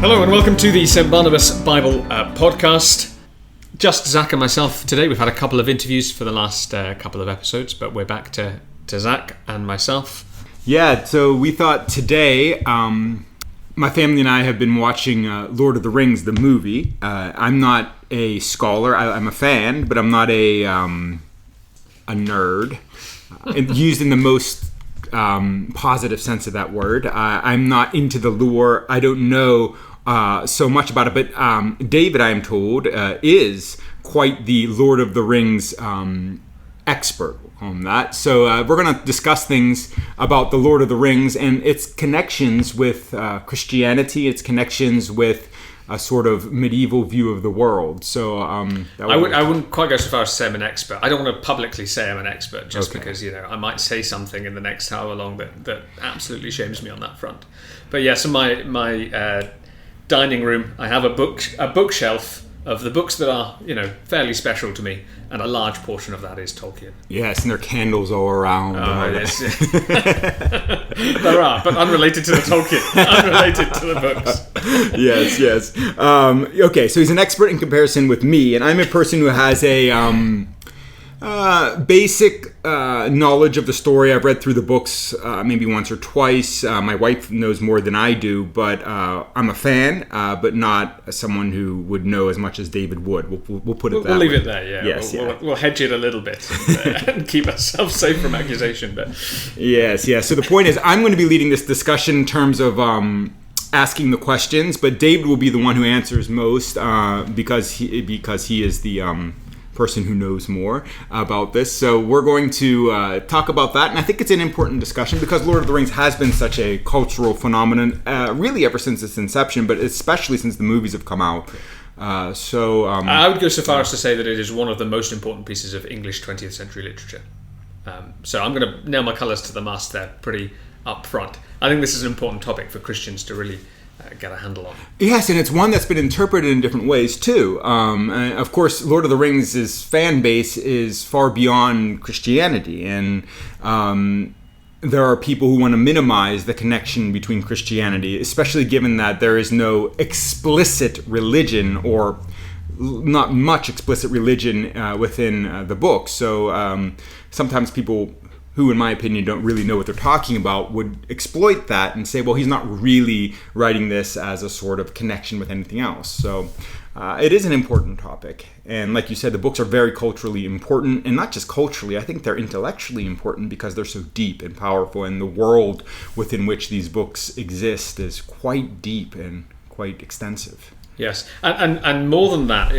Hello and welcome to the St. Barnabas Bible podcast. Just Zack and myself today. We've had a couple of interviews for the last couple of episodes, but we're back to Zack and myself. Yeah, so we thought today, my family and I have been watching Lord of the Rings, the movie. I'm not a scholar. I'm a fan, but I'm not a nerd. Used in the most positive sense of that word. I'm not into the lore. I don't know so much about it, but David, I am told, is quite the Lord of the Rings expert on that. So we're going to discuss things about the Lord of the Rings and its connections with Christianity, its connections with a sort of medieval view of the world. So I wouldn't quite go so far as to say I'm an expert. I don't want to publicly say I'm an expert just because, I might say something in the next hour long that absolutely shames me on that front. But yes, in my dining room, I have a bookshelf of the books that are, fairly special to me, and a large portion of that is Tolkien. Yes, and there are candles all around. Oh, yes. There are, but unrelated to the Tolkien, unrelated to the books. Yes. Okay, so he's an expert in comparison with me, and I'm a person who has a basic knowledge of the story. I've read through the books maybe once or twice. My wife knows more than I do, but I'm a fan, but not someone who would know as much as David would. We'll put it that way. We'll leave it there, yeah. Yes, we'll hedge it a little bit and keep ourselves safe from accusation. But Yes. So the point is, I'm going to be leading this discussion in terms of asking the questions, but David will be the one who answers most because he is the person who knows more about this. So we're going to talk about that, and I think it's an important discussion because Lord of the Rings has been such a cultural phenomenon really ever since its inception, but especially since the movies have come out. I would go so far as to say that it is one of the most important pieces of English 20th century literature. So I'm going to nail my colours to the mast there pretty up front. I think this is an important topic for Christians to really get a handle on. Yes, and it's one that's been interpreted in different ways too. Of course, Lord of the Rings' fan base is far beyond Christianity, and there are people who want to minimize the connection between Christianity, especially given that there is no explicit religion or not much explicit religion within the book. So sometimes people who, in my opinion, don't really know what they're talking about, would exploit that and say, well, he's not really writing this as a sort of connection with anything else. So it is an important topic. And like you said, the books are very culturally important, and not just culturally, I think they're intellectually important because they're so deep and powerful, and the world within which these books exist is quite deep and quite extensive. Yes, and more than that,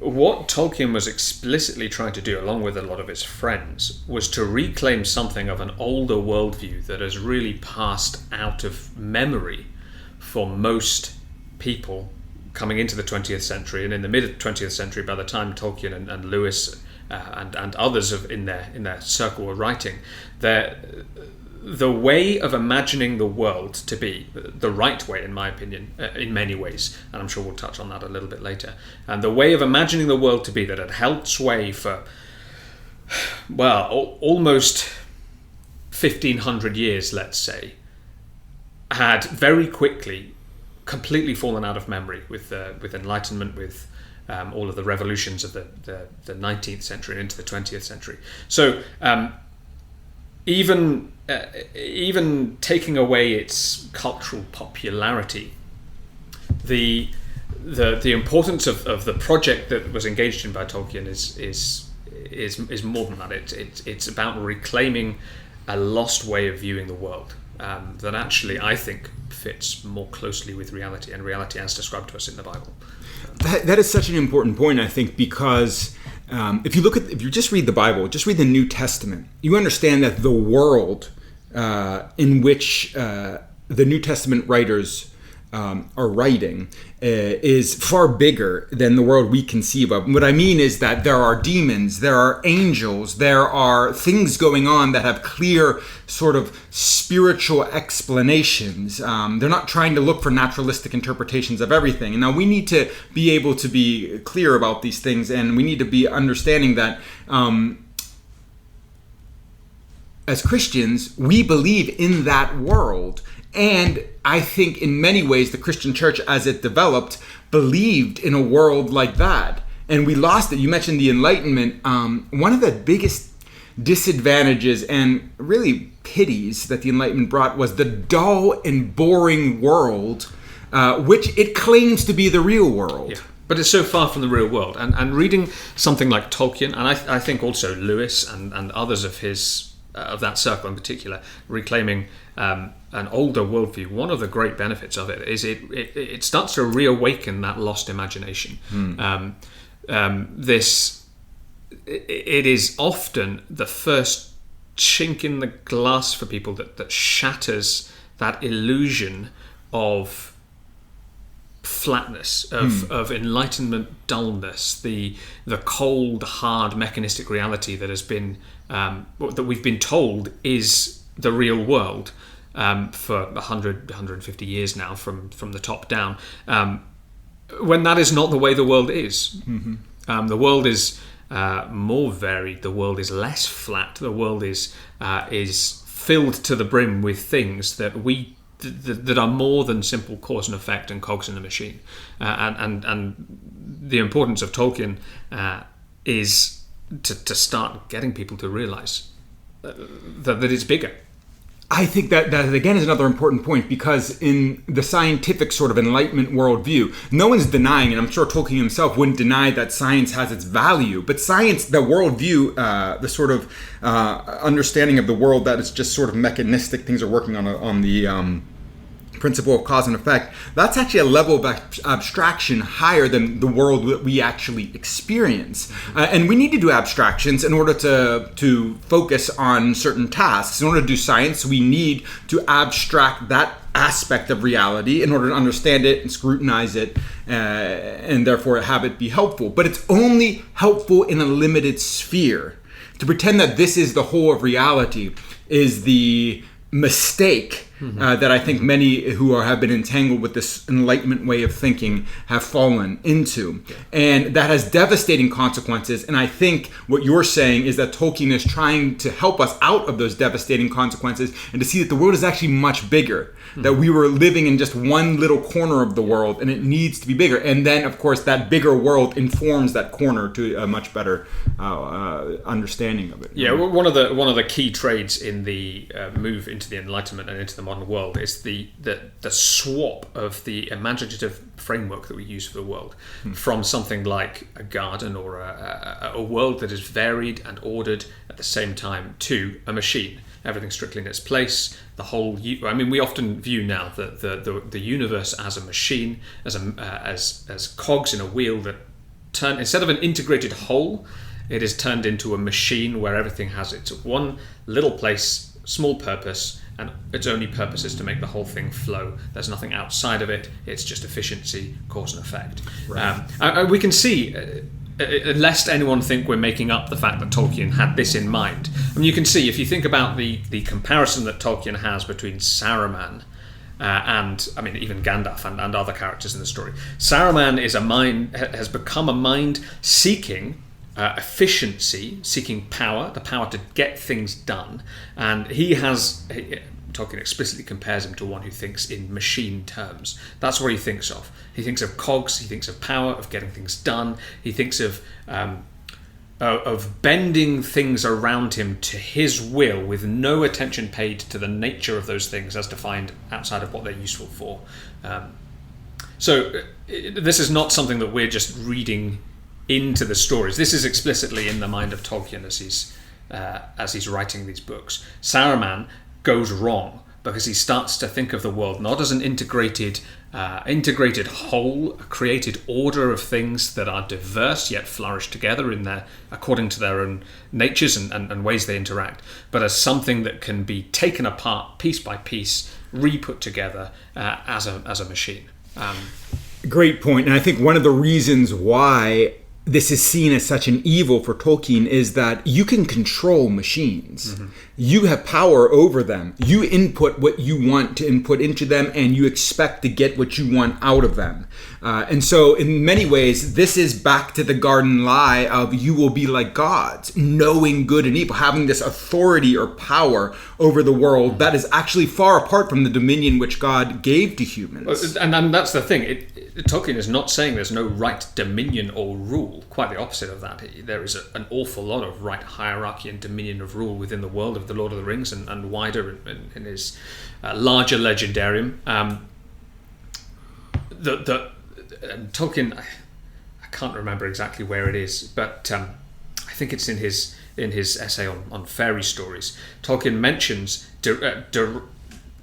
what Tolkien was explicitly trying to do, along with a lot of his friends, was to reclaim something of an older worldview that has really passed out of memory for most people coming into the 20th century, and in the mid-20th century, by the time Tolkien and Lewis and others in their circle were writing, the way of imagining the world to be, the right way, in my opinion, in many ways, and I'm sure we'll touch on that a little bit later, and the way of imagining the world to be that had held sway for, almost 1,500 years, let's say, had very quickly completely fallen out of memory with Enlightenment, with all of the revolutions of the 19th century and into the 20th century. So even taking away its cultural popularity, the importance of the project that was engaged in by Tolkien is more than that. It's about reclaiming a lost way of viewing the world that actually, I think, fits more closely with reality, and reality as described to us in the Bible. That is such an important point, I think, because if you just read the Bible, just read the New Testament, you understand that the world in which the New Testament writers are writing is far bigger than the world we conceive of. What I mean is that there are demons, there are angels, there are things going on that have clear sort of spiritual explanations. They're not trying to look for naturalistic interpretations of everything. And now we need to be able to be clear about these things, and we need to be understanding that as Christians, we believe in that world. And I think in many ways, the Christian church, as it developed, believed in a world like that. And we lost it. You mentioned the Enlightenment. One of the biggest disadvantages and really pities that the Enlightenment brought was the dull and boring world, which it claims to be the real world. Yeah. But it's so far from the real world. And reading something like Tolkien, and I think also Lewis and others of his of that circle in particular, reclaiming an older worldview, one of the great benefits of it is it starts to reawaken that lost imagination. It is often the first chink in the glass for people that shatters that illusion of flatness, of enlightenment dullness, the cold, hard, mechanistic reality that has been that we've been told is the real world for 100, 150 years now, from the top down. When that is not the way the world is. The world is more varied. The world is less flat. The world is filled to the brim with things that that are more than simple cause and effect and cogs in a machine. And the importance of Tolkien is to start getting people to realize that it's bigger. I think that again is another important point, because in the scientific sort of Enlightenment worldview, no one's denying, and I'm sure Tolkien himself wouldn't deny, that science has its value. But science, the worldview, the sort of understanding of the world that is just sort of mechanistic, things are working on the principle of cause and effect, that's actually a level of abstraction higher than the world that we actually experience. And we need to do abstractions in order to focus on certain tasks. In order to do science, we need to abstract that aspect of reality in order to understand it and scrutinize it, and therefore have it be helpful. But it's only helpful in a limited sphere. To pretend that this is the whole of reality is the mistake that I think many who have been entangled with this Enlightenment way of thinking have fallen into. And that has devastating consequences. And I think what you're saying is that Tolkien is trying to help us out of those devastating consequences and to see that the world is actually much bigger, that we were living in just one little corner of the world and it needs to be bigger. And then, of course, that bigger world informs that corner to a much better understanding of it. Yeah, well, one of the key trades in the move into the Enlightenment and into the modern world is the swap of the imaginative framework that we use for the world from something like a garden or a world that is varied and ordered at the same time to a machine. Everything strictly in its place. The whole. We often view now the universe as a machine, as cogs in a wheel that turn, instead of an integrated whole, it is turned into a machine where everything has its one little place, small purpose, and its only purpose is to make the whole thing flow. There's nothing outside of it. It's just efficiency, cause and effect. Right. We can see, lest anyone think we're making up the fact that Tolkien had this in mind. You can see, if you think about the comparison that Tolkien has between Saruman and even Gandalf and other characters in the story. Saruman has become a mind seeking efficiency, seeking power, the power to get things done, and Tolkien explicitly compares him to one who thinks in machine terms. That's what he thinks of. He thinks of cogs, he thinks of power, of getting things done, he thinks of bending things around him to his will with no attention paid to the nature of those things as defined outside of what they're useful for. So this is not something that we're just reading into the stories. This is explicitly in the mind of Tolkien as he's writing these books. Saruman goes wrong because he starts to think of the world not as an integrated whole, a created order of things that are diverse yet flourish together according to their own natures and ways they interact, but as something that can be taken apart piece by piece, re-put together as a machine. Great point. And I think one of the reasons why this is seen as such an evil for Tolkien is that you can control machines. you have power over them. You input what you want to input into them, and you expect to get what you want out of them. And so in many ways, this is back to the garden lie of you will be like gods, knowing good and evil, having this authority or power over the world that is actually far apart from the dominion which God gave to humans. And that's the thing. Tolkien is not saying there's no right dominion or rule. Quite the opposite of that. There is an awful lot of right hierarchy and dominion of rule within the world of The Lord of the Rings and wider in his larger legendarium. Tolkien, I can't remember exactly where it is, but I think it's in his essay on fairy stories. Tolkien mentions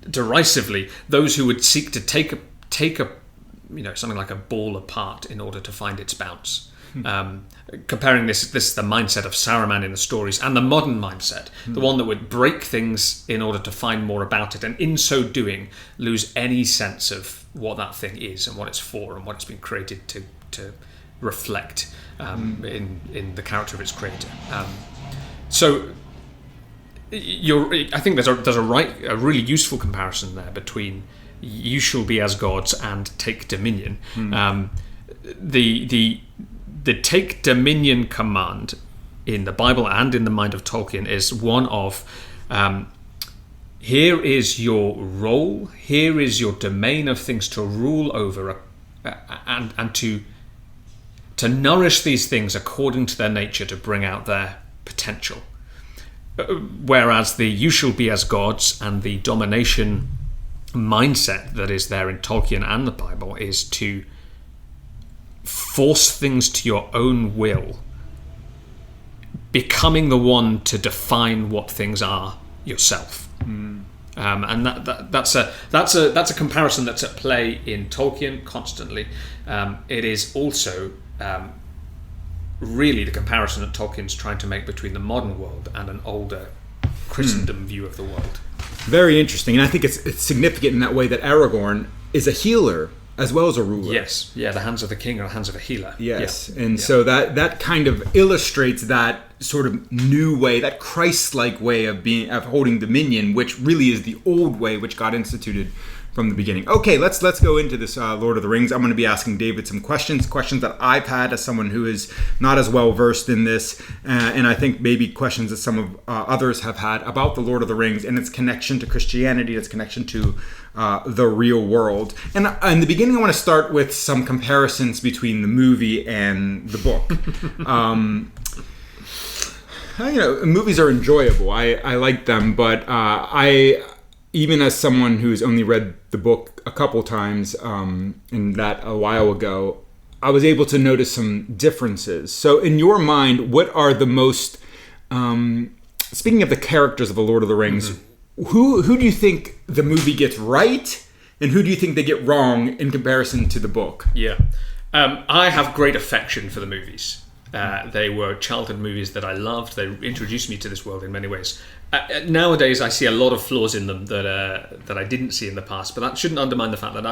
derisively those who would seek to take a something like a ball apart in order to find its bounce. Comparing this the mindset of Saruman in the stories and the modern mindset, the one that would break things in order to find more about it, and in so doing lose any sense of what that thing is and what it's for and what it's been created to reflect in the character of its creator. So I think there's a really useful comparison there between you shall be as gods and take dominion. The take dominion command in the Bible and in the mind of Tolkien is one of here is your role, here is your domain of things to rule over and to nourish these things according to their nature to bring out their potential. Whereas the you shall be as gods and the domination mindset that is there in Tolkien and the Bible is to force things to your own will, becoming the one to define what things are yourself. And that's a comparison that's at play in Tolkien constantly. It is also really the comparison that Tolkien's trying to make between the modern world and an older Christendom view of the world. Very interesting, and I think it's significant in that way that Aragorn is a healer as well as a ruler. Yes, yeah, the hands of the king are the hands of a healer. Yes, yeah. And so that kind of illustrates that sort of new way, that Christ-like way of holding dominion, which really is the old way which God instituted from the beginning. Okay, let's go into this Lord of the Rings. I'm going to be asking David some questions that I've had as someone who is not as well versed in this, and I think maybe questions that some of others have had about the Lord of the Rings and its connection to Christianity, its connection to the real world. And in the beginning, I want to start with some comparisons between the movie and the book. Movies are enjoyable. I like them, but even as someone who's only read the book a couple times, and that a while ago, I was able to notice some differences. So in your mind, what are the most, speaking of the characters of The Lord of the Rings, who do you think the movie gets right, and who do you think they get wrong in comparison to the book? Yeah. I have great affection for the movies. They were childhood movies that I loved. They introduced me to this world in many ways. Nowadays, I see a lot of flaws in them that I didn't see in the past, but that shouldn't undermine the fact that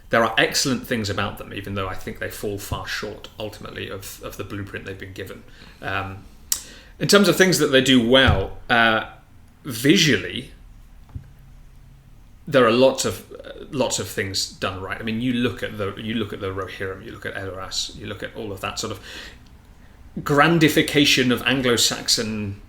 there are excellent things about them, even though I think they fall far short ultimately of the blueprint they've been given. In terms of things that they do well, visually, there are lots of things done right. I mean, you look at the Rohirrim, you look at Edoras, you look at all of that sort of grandification of Anglo-Saxon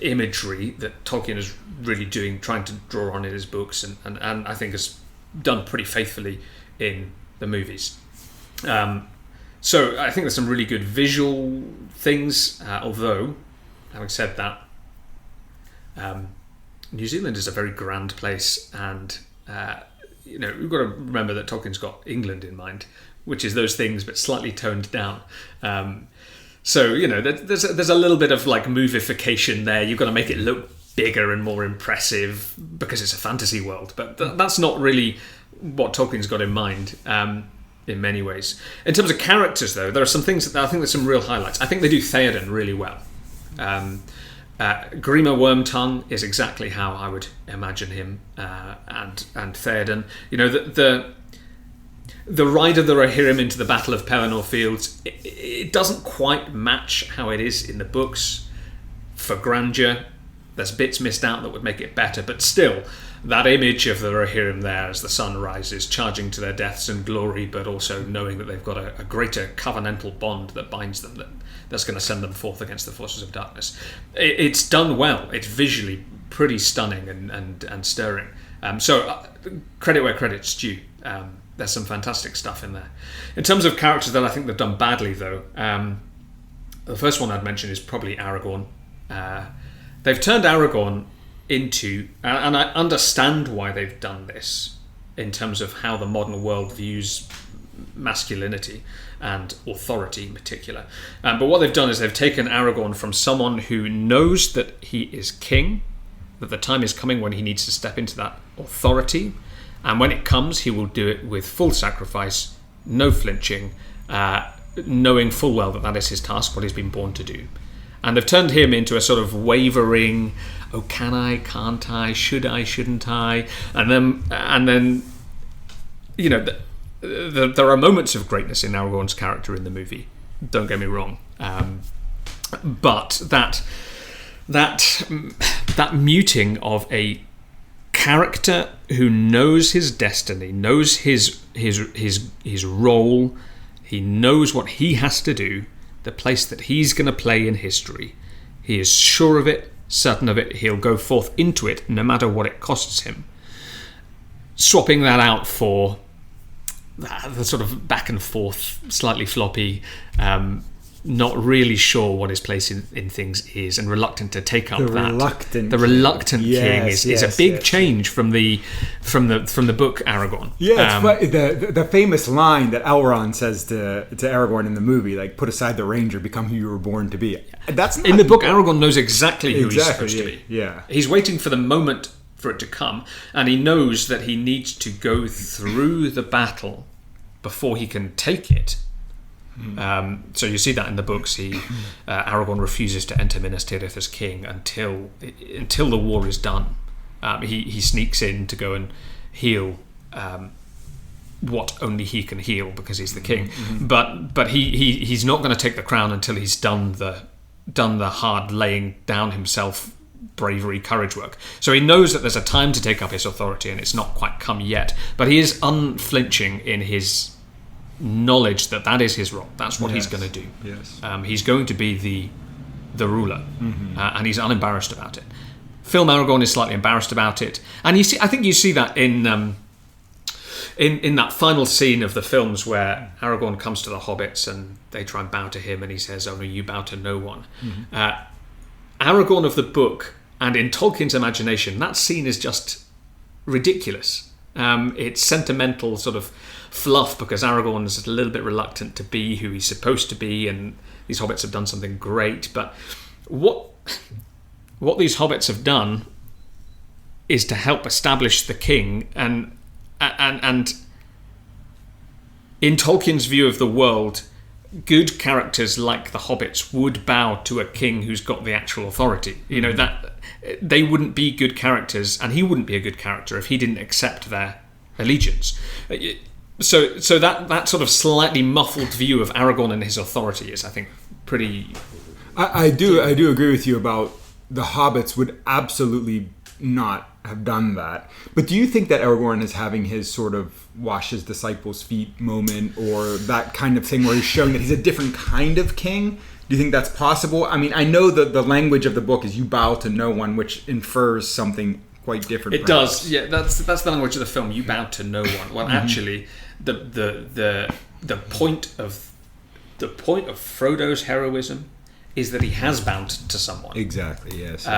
imagery that Tolkien is really trying to draw on in his books, and I think has done pretty faithfully in the movies. So I think there's some really good visual things, although, having said that, New Zealand is a very grand place, and we've got to remember that Tolkien's got England in mind, which is those things but slightly toned down. So there's a little bit of like movification there. You've got to make it look bigger and more impressive because it's a fantasy world, but that's not really what Tolkien's got in mind. In many ways. In terms of characters, though, there are some things that I think there's some real highlights. I think they do Theoden really well. Grima Wormtongue is exactly how I would imagine him, and Theoden. the ride of the Rohirrim into the Battle of Pelennor Fields, it doesn't quite match how it is in the books for grandeur. There's bits missed out that would make it better, but still, that image of the Rohirrim there as the sun rises, charging to their deaths and glory, but also knowing that they've got a greater covenantal bond that binds them, that's going to send them forth against the forces of darkness. It's done well. It's visually pretty stunning and stirring. So credit where credit's due. There's some fantastic stuff in there. In terms of characters that I think they've done badly, though, the first one I'd mention is probably Aragorn. They've turned Aragorn into, and I understand why they've done this in terms of how the modern world views masculinity and authority in particular. But what they've done is they've taken Aragorn from someone who knows that he is king, that the time is coming when he needs to step into that authority, and when it comes, he will do it with full sacrifice, no flinching, knowing full well that that is his task, what he's been born to do. And they've turned him into a sort of wavering, oh, can I, can't I, should I, shouldn't I? And then you know, there are moments of greatness in Aragorn's character in the movie. Don't get me wrong, but that muting of a character who knows his destiny, knows his role, he knows what he has to do, the place that he's going to play in history. He is sure of it, certain of it. He'll go forth into it, no matter what it costs him. Swapping that out for the sort of back and forth, slightly floppy, not really sure what his place in things is, and reluctant to take up the reluctant king is a big change from the book Aragorn. Yeah, it's the famous line that Elrond says to Aragorn in the movie, like, put aside the ranger, become who you were born to be. That's not, in the book, Aragorn knows exactly who he's supposed to be. Yeah, he's waiting for the moment for it to come, and he knows that he needs to go through the battle before he can take it. So you see that in the books. Aragorn refuses to enter Minas Tirith as king until the war is done. He sneaks in to go and heal what only he can heal because he's the king. But he's not going to take the crown until he's done the hard laying down himself, bravery, courage work. So he knows that there's a time to take up his authority, and it's not quite come yet. But he is unflinching in his knowledge that is his role. That's what he's going to do. Yes. He's going to be the ruler, and he's unembarrassed about it. Film Aragorn is slightly embarrassed about it, and I think you see that in that final scene of the films where Aragorn comes to the hobbits and they try and bow to him, and he says, "Only you bow to no one." Aragorn of the book, and in Tolkien's imagination, that scene is just ridiculous. It's sentimental sort of fluff because Aragorn is a little bit reluctant to be who he's supposed to be, and these hobbits have done something great. But what these hobbits have done is to help establish the king, and in Tolkien's view of the world, good characters like the hobbits would bow to a king who's got the actual authority. You know, that they wouldn't be good characters, and he wouldn't be a good character if he didn't accept their allegiance. So that sort of slightly muffled view of Aragorn and his authority is, I think, pretty... I do agree with you about the hobbits would absolutely not have done that. But do you think that Aragorn is having his sort of wash his disciples' feet moment, or that kind of thing where he's showing that he's a different kind of king? Do you think that's possible? I mean, I know that the language of the book is you bow to no one, which infers something quite different. It does, yeah. That's the language of the film. You bow to no one. Well, actually, the point of Frodo's heroism is that he has bowed to someone. Exactly. Yes.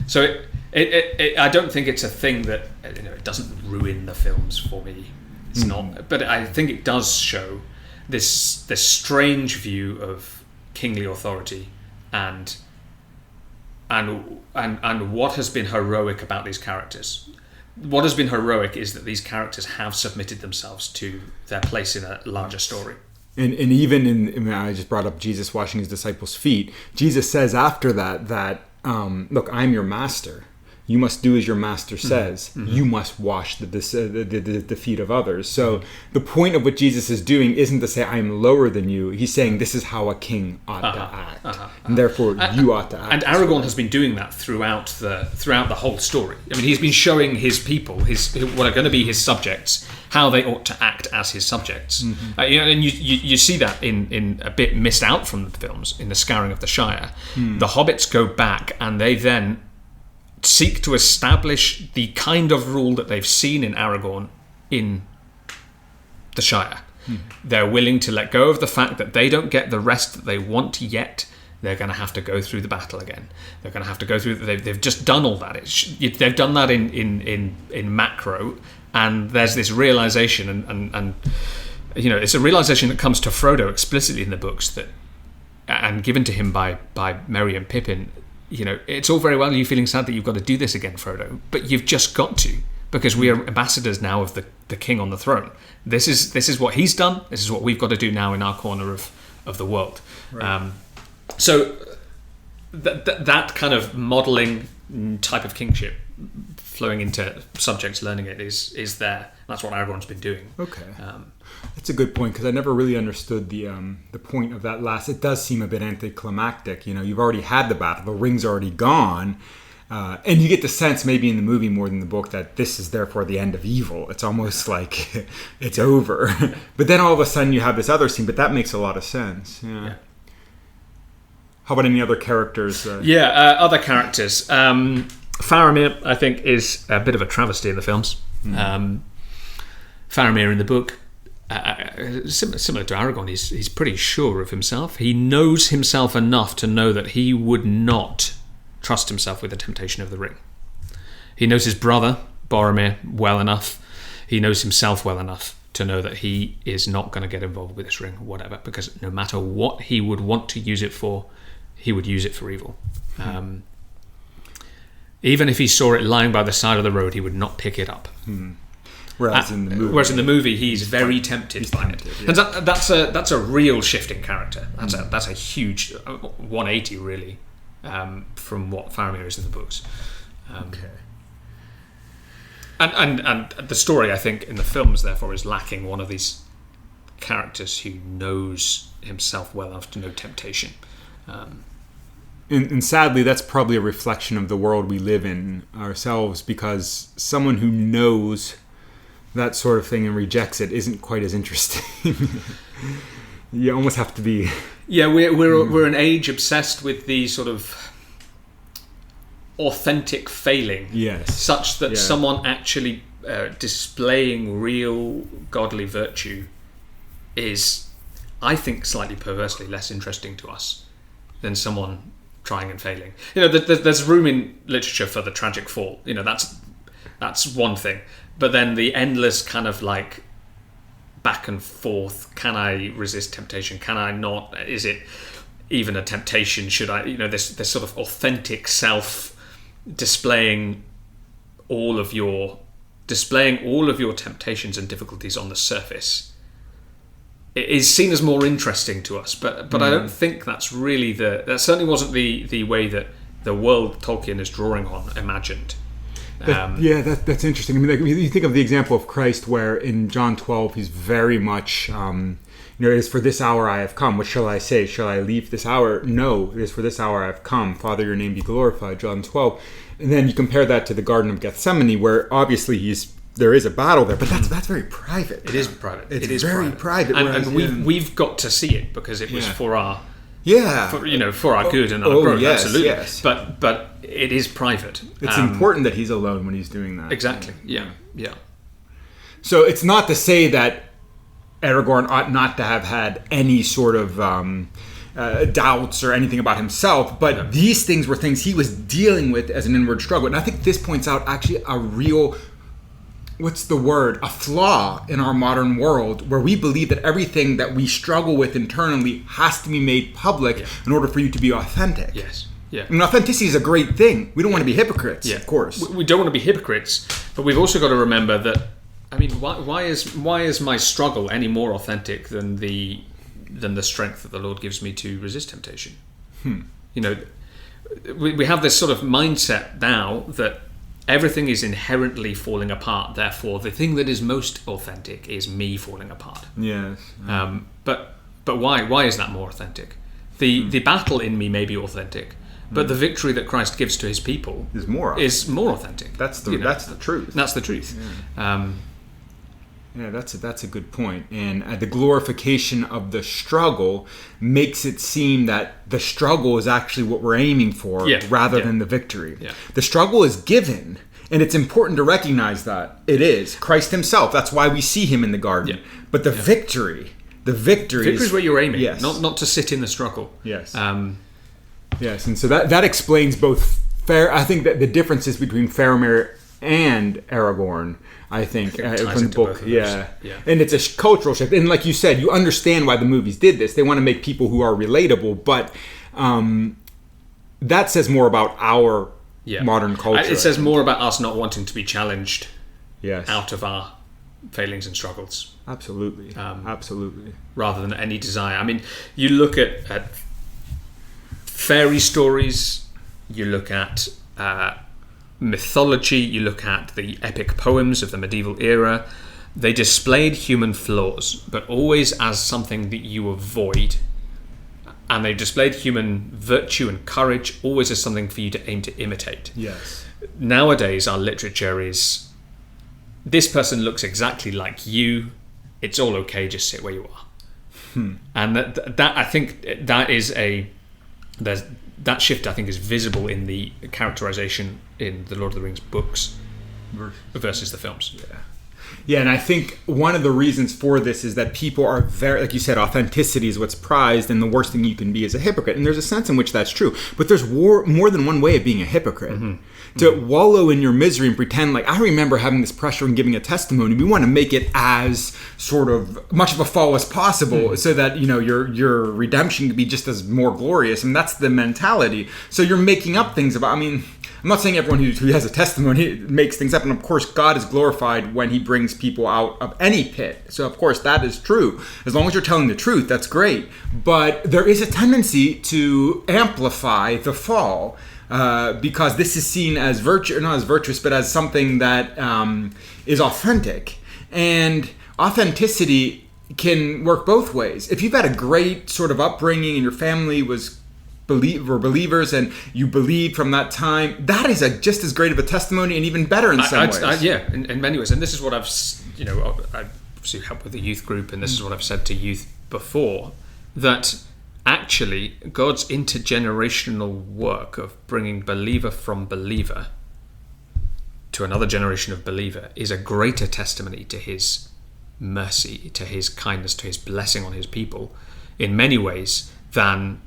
So I don't think it's a thing that it doesn't ruin the films for me. It's not, but I think it does show this strange view of kingly authority and what has been heroic about these characters. What has been heroic is that these characters have submitted themselves to their place in a larger story. And even I just brought up Jesus washing his disciples' feet. Jesus says after that look, I'm your master. You must do as your master says. You must wash the feet of others. So the point of what Jesus is doing isn't to say, I am lower than you. He's saying, this is how a king ought to act. And therefore, you ought to act. And Aragorn has been doing that throughout the whole story. I mean, he's been showing his people, what are going to be his subjects, how they ought to act as his subjects. And you see that in a bit missed out from the films, in the Scouring of the Shire. The hobbits go back and they then seek to establish the kind of rule that they've seen in Aragorn in the Shire. They're willing to let go of the fact that they don't get the rest that they want yet. They're going to have to go through the battle again. They're going to have to go through. They've just done all that. They've done that in macro, and there's this realization, and it's a realization that comes to Frodo explicitly in the books, that and given to him by Merry and Pippin. It's all very well you feeling sad that you've got to do this again, Frodo, but you've just got to, because we are ambassadors now of the king on the throne. This is what he's done. This is what we've got to do now in our corner of the world. Right. So that kind of modelling type of kingship flowing into subjects learning it is there. That's what Aragorn's been doing. Okay. That's a good point, because I never really understood the point of that last. It does seem a bit anticlimactic. You've already had the battle. The ring's already gone. And you get the sense, maybe in the movie more than the book, that this is therefore the end of evil. It's almost like it's over. But then all of a sudden you have this other scene, but that makes a lot of sense. Yeah. How about any other characters? Other characters. Faramir, I think, is a bit of a travesty in the films. Faramir in the book, similar to Aragorn, he's pretty sure of himself. He knows himself enough to know that he would not trust himself with the temptation of the ring. He knows his brother, Boromir, well enough. He knows himself well enough to know that he is not going to get involved with this ring, or whatever, because no matter what he would want to use it for, he would use it for evil. Even if he saw it lying by the side of the road, he would not pick it up. Whereas in the movie, he's very tempted by it. Yeah. And that's a real shift in character. That's a huge 180, really, from what Faramir is in the books. Okay. And the story, I think, in the films, therefore, is lacking one of these characters who knows himself well enough to know temptation. And sadly, that's probably a reflection of the world we live in ourselves, because someone who knows that sort of thing and rejects it isn't quite as interesting. You almost have to be... Yeah, we're an age obsessed with the sort of authentic failing. Yes. Such that someone actually displaying real godly virtue is, I think, slightly perversely less interesting to us than someone trying and failing. There's room in literature for the tragic fall. That's one thing. But then the endless kind of like back and forth. Can I resist temptation? Can I not? Is it even a temptation? Should I? This sort of authentic self displaying all of your temptations and difficulties on the surface. It is seen as more interesting to us, but I don't think that's really that certainly wasn't the way that the world Tolkien is drawing on imagined. That's interesting. I mean, you think of the example of Christ, where in John 12 he's very much, it is for this hour I have come. What shall I say? Shall I leave this hour? No, it is for this hour I have come. Father, your name be glorified. John 12. And then you compare that to the Garden of Gethsemane, where obviously there is a battle there, but that's very private. It is private. It is very private. And we've got to see it because it was for our for our good and our growth. Yes, absolutely. Yes. But it is private. It's important that he's alone when he's doing that. Exactly. Yeah. So it's not to say that Aragorn ought not to have had any sort of doubts or anything about himself, but these things were things he was dealing with as an inward struggle. And I think this points out actually a real, a flaw in our modern world, where we believe that everything that we struggle with internally has to be made public in order for you to be authentic. Yes. Yeah. I mean, authenticity is a great thing. We don't want to be hypocrites, of course. We don't want to be hypocrites, but we've also got to remember that, I mean, why is my struggle any more authentic than the strength that the Lord gives me to resist temptation? We have this sort of mindset now that everything is inherently falling apart. Therefore, the thing that is most authentic is me falling apart. Yes. But why? Why is that more authentic? The battle in me may be authentic, but the victory that Christ gives to his people is more authentic. That's the truth. That's the truth. Yeah, that's a good point. And the glorification of the struggle makes it seem that the struggle is actually what we're aiming for rather than the victory. Yeah. The struggle is given, and it's important to recognize that it is Christ himself. That's why we see him in the garden. Yeah. But the victory is where you're aiming, yes. not to sit in the struggle. Yes. Yes, and so that explains both I think that the differences between Faramir and Aragorn, I think from the book, yeah. And it's a cultural shift, and like you said, you understand why the movies did this. They want to make people who are relatable, but that says more about our modern culture. It says more about us not wanting to be challenged yes. out of our failings and struggles. Absolutely, absolutely. Rather than any desire. I mean, you look at fairy stories, you look at mythology, you look at the epic poems of the medieval era. They displayed human flaws, but always as something that you avoid. And they displayed human virtue and courage always as something for you to aim to imitate. Yes. Nowadays, our literature is, this person looks exactly like you. It's all okay, just sit where you are. And that I think that is that shift, I think, is visible in the characterization in the Lord of the Rings books versus the films. Yeah, and I think one of the reasons for this is that people are very, like you said, authenticity is what's prized, and the worst thing you can be is a hypocrite. And there's a sense in which that's true. But there's more than one way of being a hypocrite. To wallow in your misery and pretend like, I remember having this pressure and giving a testimony. We want to make it as sort of much of a fall as possible so that, you know, your redemption can be just as more glorious. And that's the mentality. So you're making up things about, I mean, I'm not saying everyone who has a testimony makes things up. And of course, God is glorified when he brings people out of any pit. So of course, that is true. As long as you're telling the truth, that's great. But there is a tendency to amplify the fall. Because this is seen as not as virtuous, but as something that is authentic. And authenticity can work both ways. If you've had a great sort of upbringing and your family were believers and you believed from that time, that is just as great of a testimony and even better in some ways. In many ways. And this is what I've obviously helped with the youth group, and this is what I've said to youth before, that actually, God's intergenerational work of bringing believer from believer to another generation of believer is a greater testimony to his mercy, to his kindness, to his blessing on his people in many ways than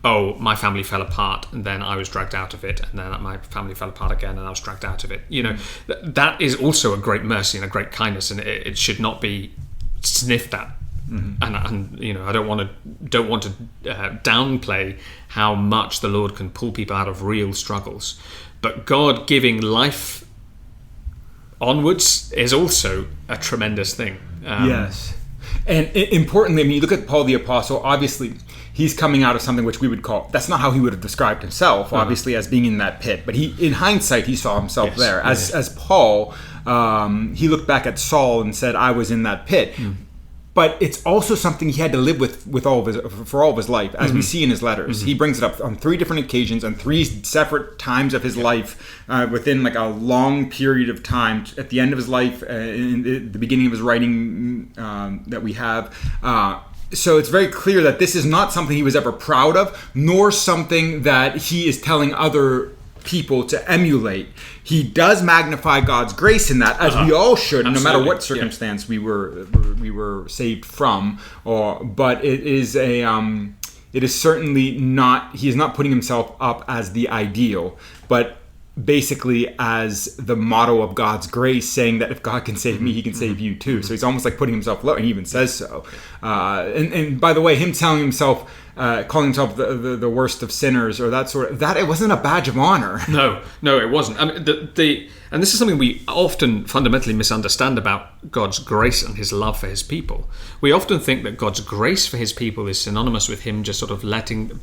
my family fell apart and then I was dragged out of it, and then my family fell apart again and I was dragged out of it. You know, that is also a great mercy and a great kindness, and it should not be sniffed at. And you know, I don't want to downplay how much the Lord can pull people out of real struggles, but God giving life onwards is also a tremendous thing. Yes, and importantly, I mean, you look at Paul the Apostle. Obviously, he's coming out of something which we would call, that's not how he would have described himself, obviously, as being in that pit. But he, in hindsight, he saw himself there. As Paul, he looked back at Saul and said, "I was in that pit." But it's also something he had to live with for all of his life, as we see in his letters. He brings it up on 3 different occasions, on 3 separate times of his life, within like a long period of time. At the end of his life, in the beginning of his writing that we have. So it's very clear that this is not something he was ever proud of, nor something that he is telling other people to emulate. He does magnify God's grace in that, as we all should, no matter what circumstance we were saved from. But it is certainly not. He is not putting himself up as the ideal, but basically as the motto of God's grace, saying that if God can save me, he can save you too. So he's almost like putting himself low, and he even says so. And by the way, him calling himself the worst of sinners, or that sort of, that it wasn't a badge of honor. No, it wasn't. I mean, and this is something we often fundamentally misunderstand about God's grace and his love for his people. We often think that God's grace for his people is synonymous with him just sort of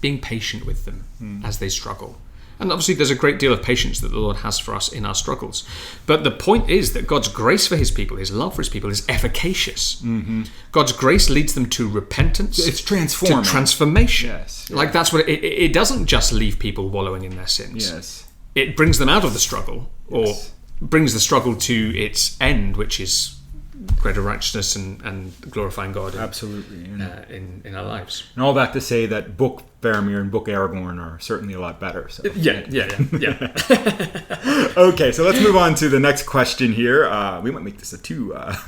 being patient with them as they struggle. And obviously there's a great deal of patience that the Lord has for us in our struggles. But the point is that God's grace for his people, his love for his people, is efficacious. Mm-hmm. God's grace leads them to repentance. It's transforming. To transformation. Yes. Yeah. Like that's what it doesn't just leave people wallowing in their sins. Yes. It brings them out of the struggle, or Yes. brings the struggle to its end, which is greater righteousness and glorifying God Absolutely. in our lives. And all that to say that Book Faramir and Book Aragorn are certainly a lot better. So. Yeah. Okay, so let's move on to the next question here. We might make this a two-part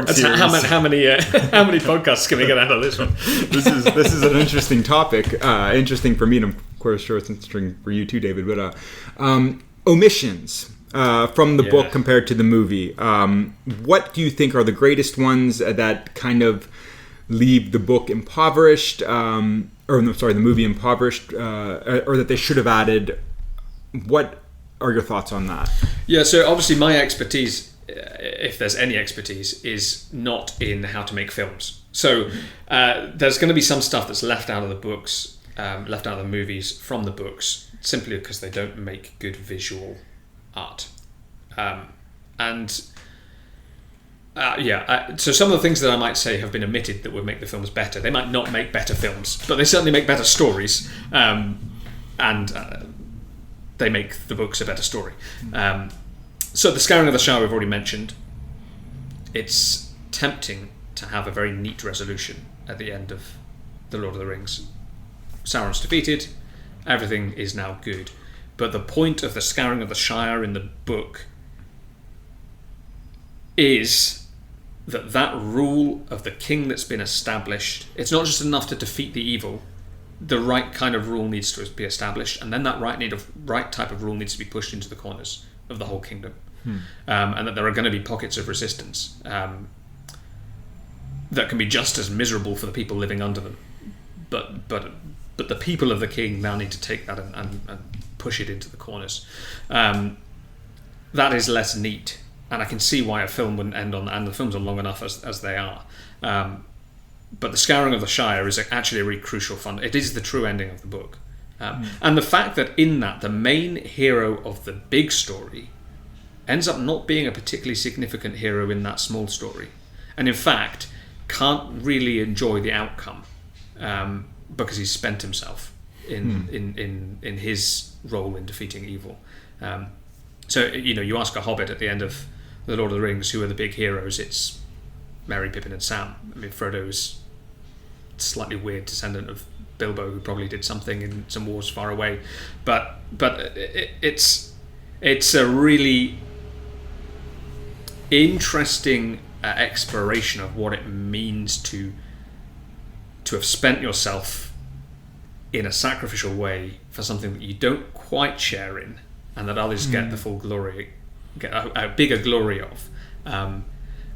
series. How many podcasts can we get out of this one? This is an interesting topic. Interesting for me, and of course, sure, it's interesting for you too, David. But omissions from the book compared to the movie. What do you think are the greatest ones that kind of leave the book impoverished, the movie impoverished, or that they should have added? What are your thoughts on that? Yeah, so obviously my expertise, if there's any expertise, is not in how to make films. So there's going to be some stuff that's left out of the books, left out of the movies from the books, simply because they don't make good visual art. So some of the things that I might say have been omitted that would make the films better. They might not make better films, but they certainly make better stories, and they make the books a better story. So the Scouring of the Shire we've already mentioned. It's tempting to have a very neat resolution at the end of The Lord of the Rings. Sauron's defeated, everything is now good. But the point of the Scouring of the Shire in the book is that rule of the king that's been established, it's not just enough to defeat the evil. The right kind of rule needs to be established, and then that right type of rule needs to be pushed into the corners of the whole kingdom. And that there are going to be pockets of resistance that can be just as miserable for the people living under them. But the people of the king now need to take that and push it into the corners. That is less neat, and I can see why a film wouldn't end on that, and the films are long enough as they are. But the Scouring of the Shire is actually a really crucial fund. It is the true ending of the book. And the fact that in that, the main hero of the big story ends up not being a particularly significant hero in that small story. And in fact, can't really enjoy the outcome because he's spent himself in his role in defeating evil. So, you ask a hobbit at the end of The Lord of the Rings, who are the big heroes, it's Merry, Pippin and Sam. I mean, Frodo's slightly weird descendant of Bilbo, who probably did something in some wars far away. But it's a really interesting exploration of what it means to have spent yourself in a sacrificial way for something that you don't quite share in, and that others get the full glory, get a bigger glory of.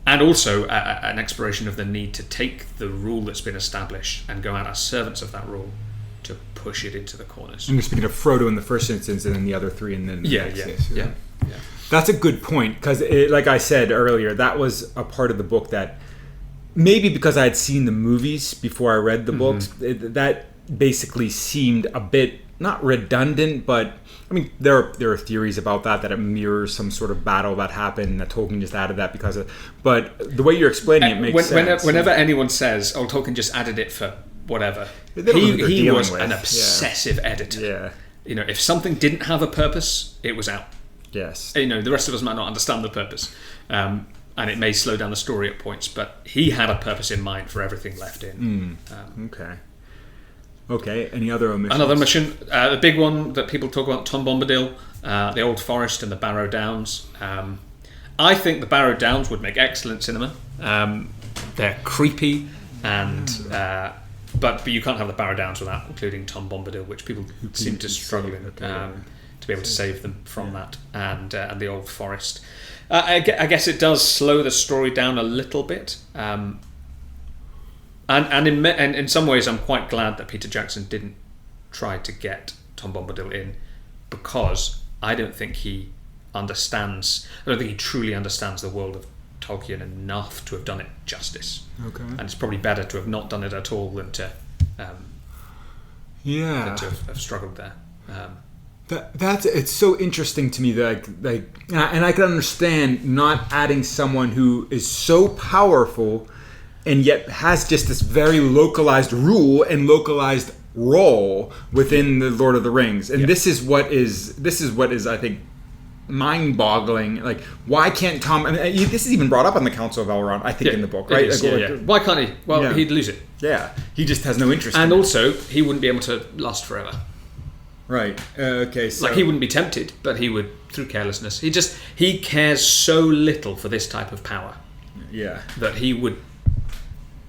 And also an exploration of the need to take the rule that's been established and go out as servants of that rule to push it into the corners. And you're speaking of Frodo in the first instance, and then the other three, and then yeah. That's a good point, because like I said earlier, that was a part of the book that maybe because I had seen the movies before I read the books, that basically seemed a bit not redundant, but I mean there are theories about that it mirrors some sort of battle that happened, that Tolkien just added that because of. But the way you're explaining it makes sense. Whenever anyone says, "Oh, Tolkien just added it for whatever," he was an obsessive editor. Yeah. If something didn't have a purpose, it was out. Yes. The rest of us might not understand the purpose, and it may slow down the story at points, but he had a purpose in mind for everything left in. Okay. Any other omissions? Another omission, the big one that people talk about, Tom Bombadil, the Old Forest and the Barrow Downs. I think the Barrow Downs would make excellent cinema. They're creepy, and but you can't have the Barrow Downs without including Tom Bombadil, which people seem to struggle in. To be able to save them from that, and the Old Forest. I guess it does slow the story down a little bit, and in some ways I'm quite glad that Peter Jackson didn't try to get Tom Bombadil in, because I don't think he truly understands the world of Tolkien enough to have done it justice. Okay. And it's probably better to have not done it at all than to have struggled there. It's so interesting to me that and I can understand not adding someone who is so powerful and yet has just this very localized rule and localized role within the Lord of the Rings. And this is what is I think mind-boggling. Like, why can't Tom? I mean, this is even brought up on the Council of Elrond, I think, in the book, right? Why can't he? Well, he'd lose it. Yeah, he just has no interest. And in also, he wouldn't be able to last forever. Right. Okay. So, like, he wouldn't be tempted, but he would through carelessness. He cares so little for this type of power. Yeah. That he would.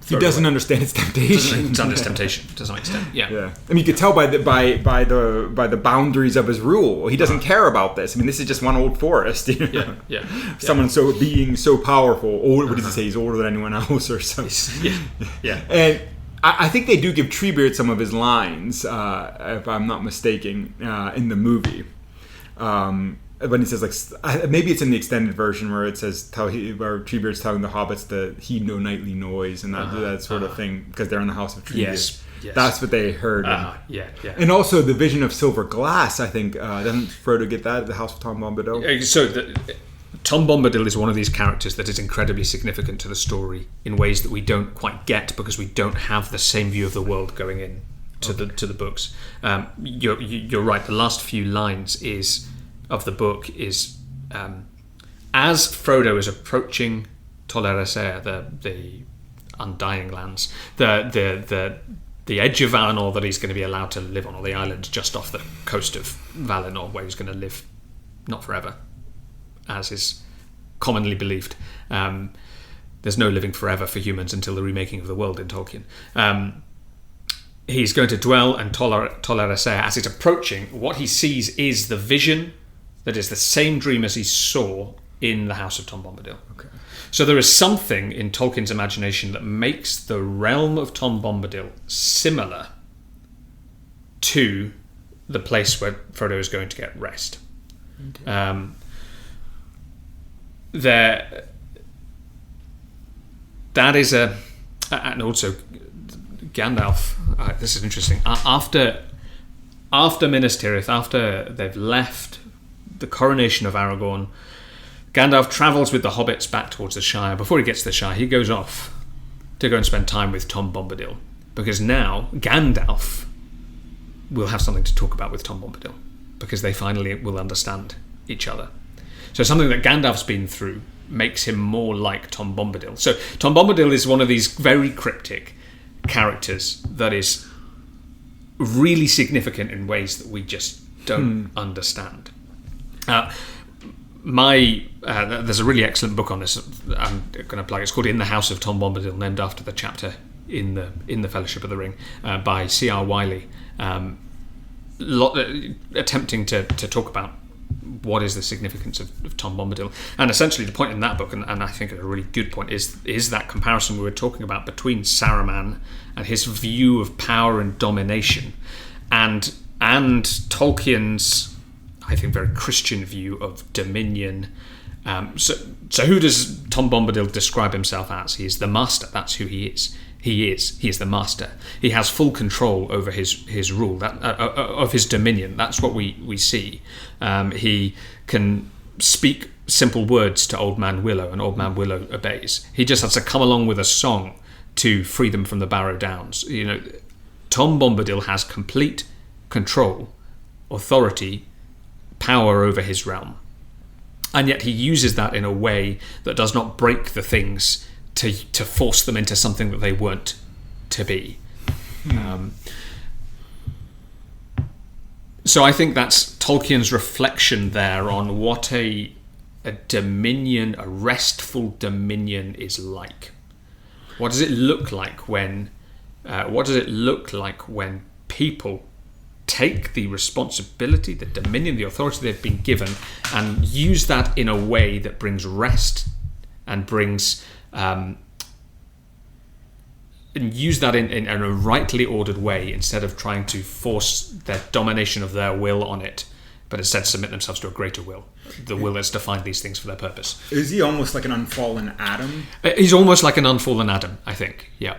He doesn't understand its temptation. Doesn't understand its temptation to some extent. Yeah. Yeah. I mean, you could tell by the boundaries of his rule. He doesn't care about this. I mean, this is just one old forest. You know? Yeah. Someone being so powerful. What does he say? He's older than anyone else, or something. Yeah. And I think they do give Treebeard some of his lines, if I'm not mistaken, in the movie. When he says, like, maybe it's in the extended version where it says where Treebeard's telling the hobbits to heed no nightly noise and that sort of thing, because they're in the House of Treebeard. Yes. That's what they heard. Yeah. And also the vision of silver glass, I think, doesn't Frodo get that at the House of Tom Bombadil? So Tom Bombadil is one of these characters that is incredibly significant to the story in ways that we don't quite get because we don't have the same view of the world going in to the books. You're right. The last few lines of the book is as Frodo is approaching Tol Eressëa, the Undying Lands, the edge of Valinor that he's going to be allowed to live on, or the island just off the coast of Valinor, where he's going to live not forever, as is commonly believed. There's no living forever for humans until the remaking of the world in Tolkien. He's going to dwell in Tol Eressëa. As he's approaching, what he sees is the vision that is the same dream as he saw in the House of Tom Bombadil. Okay. So there is something in Tolkien's imagination that makes the realm of Tom Bombadil similar to the place where Frodo is going to get rest. Okay. That is and also Gandalf. This is interesting. After Minas Tirith, after they've left the coronation of Aragorn, Gandalf travels with the hobbits back towards the Shire. Before he gets to the Shire, he goes off to go and spend time with Tom Bombadil, because now Gandalf will have something to talk about with Tom Bombadil, because they finally will understand each other. So something that Gandalf's been through makes him more like Tom Bombadil. So Tom Bombadil is one of these very cryptic characters that is really significant in ways that we just don't understand. There's a really excellent book on this. I'm going to plug. It's called "In the House of Tom Bombadil," named after the chapter in the Fellowship of the Ring, by C.R. Wiley, attempting to talk about what is the significance of Tom Bombadil. And essentially the point in that book, and I think a really good point, is that comparison we were talking about between Saruman and his view of power and domination, and Tolkien's, I think, very Christian view of dominion. So who does Tom Bombadil describe himself as? He is the master. That's who he is. He is the master. He has full control over his rule, of his dominion. That's what we see. He can speak simple words to Old Man Willow, and Old Man Willow obeys. He just has to come along with a song to free them from the Barrow Downs. Tom Bombadil has complete control, authority, power over his realm, and yet he uses that in a way that does not break the things to force them into something that they weren't to be. So I think that's Tolkien's reflection there on what a dominion, a restful dominion, is like. What does it look like when people take the responsibility, the dominion, the authority they've been given, and use that in a way that brings rest and brings and use that in a rightly ordered way, instead of trying to force their domination of their will on it, but instead submit themselves to a greater will, the will that's defined these things for their purpose. Is he almost like an unfallen Adam? He's almost like an unfallen Adam, I think. Yeah.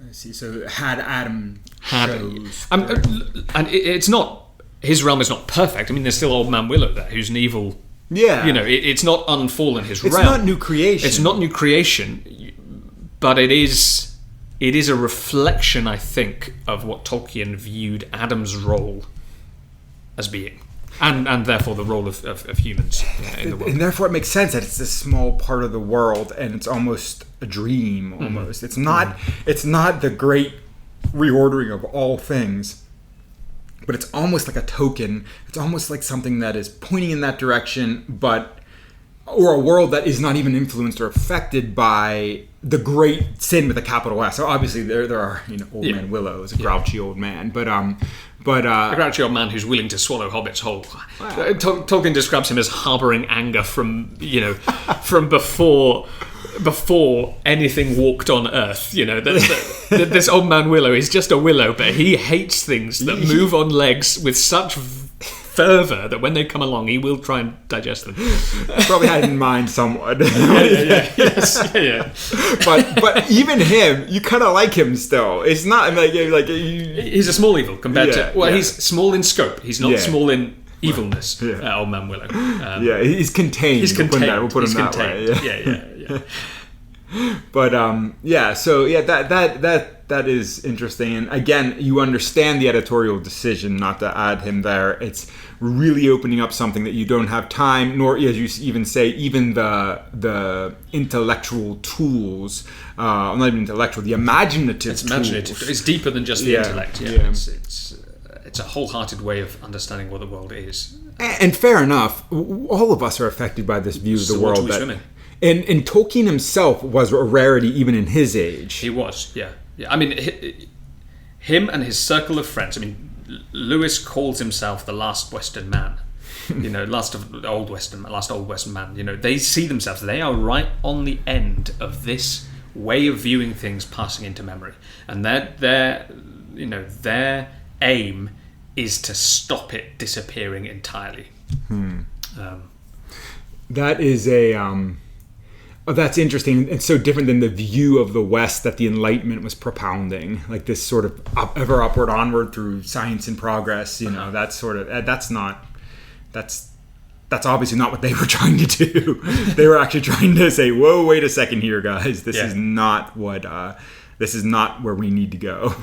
I see. So had Adam chose, and it's not his realm is not perfect. I mean, there's still Old Man Willow there, who's an evil. Yeah, It's not unfallen his realm. It's not new creation. It's not new creation, but it is a reflection, I think, of what Tolkien viewed Adam's role as being, and therefore the role of humans in the world. And therefore, it makes sense that it's a small part of the world, and it's almost a dream. Almost, it's not. It's not the great reordering of all things. But it's almost like a token. It's almost like something that is pointing in that direction, or a world that is not even influenced or affected by the great sin with a capital S. So obviously there are Old Man Willow is a grouchy old man, but a grouchy old man who's willing to swallow hobbits whole. Wow. Tolkien describes him as harboring anger from before anything walked on Earth. This Old Man Willow is just a willow, but he hates things that move on legs with such fervor that when they come along, he will try and digest them. Probably had in mind someone. Yeah. But even him, you kind of like him still. It's not like he's a small evil compared to. Well, he's small in scope. He's not small in evilness. Old Man Willow. He's contained. He's contained. We'll put him that way. Yeah. But that is interesting, and again, you understand the editorial decision not to add him there. It's really opening up something that you don't have time, nor, as you even say, even the intellectual tools, not even intellectual, the imaginative. Tools. It's deeper than just the intellect. It's a wholehearted way of understanding what the world is. And fair enough, all of us are affected by this view of the world. And Tolkien himself was a rarity even in his age. He was, yeah. I mean, him and his circle of friends. I mean, Lewis calls himself the last Western man. Last old Western man. They see themselves. They are right on the end of this way of viewing things passing into memory, and their aim is to stop it disappearing entirely. That is that's interesting. It's so different than the view of the West that the Enlightenment was propounding, like this sort of ever upward, onward through science and progress. That's obviously not what they were trying to do. They were actually trying to say, "Whoa, wait a second here, guys. This is not where we need to go."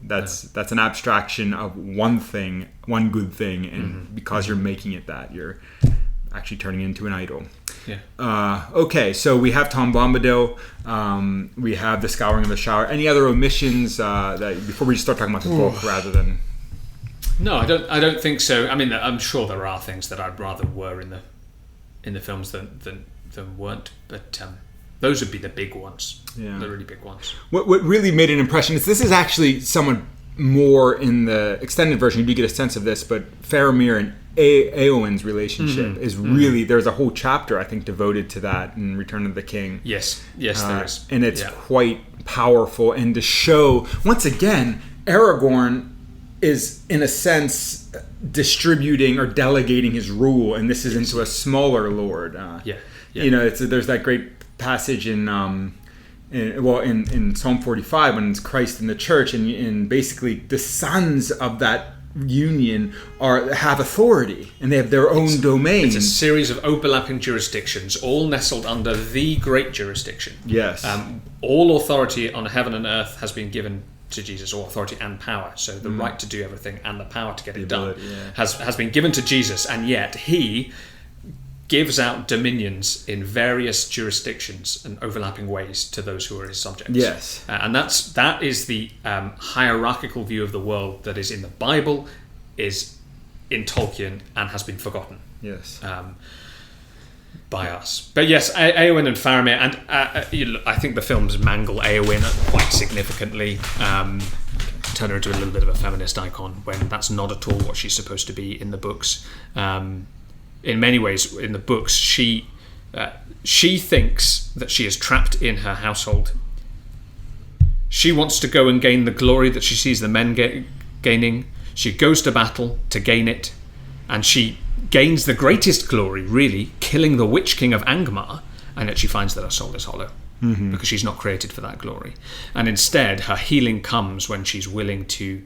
That's an abstraction of one thing, one good thing, and because you're making it that, you're actually turning it into an idol. Okay, so we have Tom Bombadil. We have the Scouring of the Shower. Any other omissions that before we start talking about the book, rather than? No, I don't think so. I mean, I'm sure there are things that I'd rather were in the films than weren't, but those would be the big ones. The really big ones. What really made an impression is this is actually somewhat more in the extended version. You do get a sense of this, but Faramir and Éowyn's relationship is really, there's a whole chapter I think devoted to that in Return of the King. Yes, there is. And it's quite powerful, and to show once again Aragorn is in a sense distributing or delegating his rule, and this is into a smaller lord. There's that great passage in Psalm 45 when it's Christ in the church, and basically the sons of that union have authority, and they have their own domain. It's a series of overlapping jurisdictions, all nestled under the great jurisdiction. Yes. All authority on heaven and earth has been given to Jesus, or authority and power. So the right to do everything and the power to get it done has been given to Jesus, and yet he gives out dominions in various jurisdictions and overlapping ways to those who are his subjects. Yes. And that is the hierarchical view of the world that is in the Bible, is in Tolkien, and has been forgotten. Yes. By us. But yes, Éowyn and Faramir, and I think the films mangle Éowyn quite significantly, turn her into a little bit of a feminist icon, when that's not at all what she's supposed to be in the books. In many ways, in the books, she thinks that she is trapped in her household. She wants to go and gain the glory that she sees the men gaining. She goes to battle to gain it, and she gains the greatest glory, really, killing the Witch King of Angmar, and yet she finds that her soul is hollow, because she's not created for that glory. And instead, her healing comes when she's willing to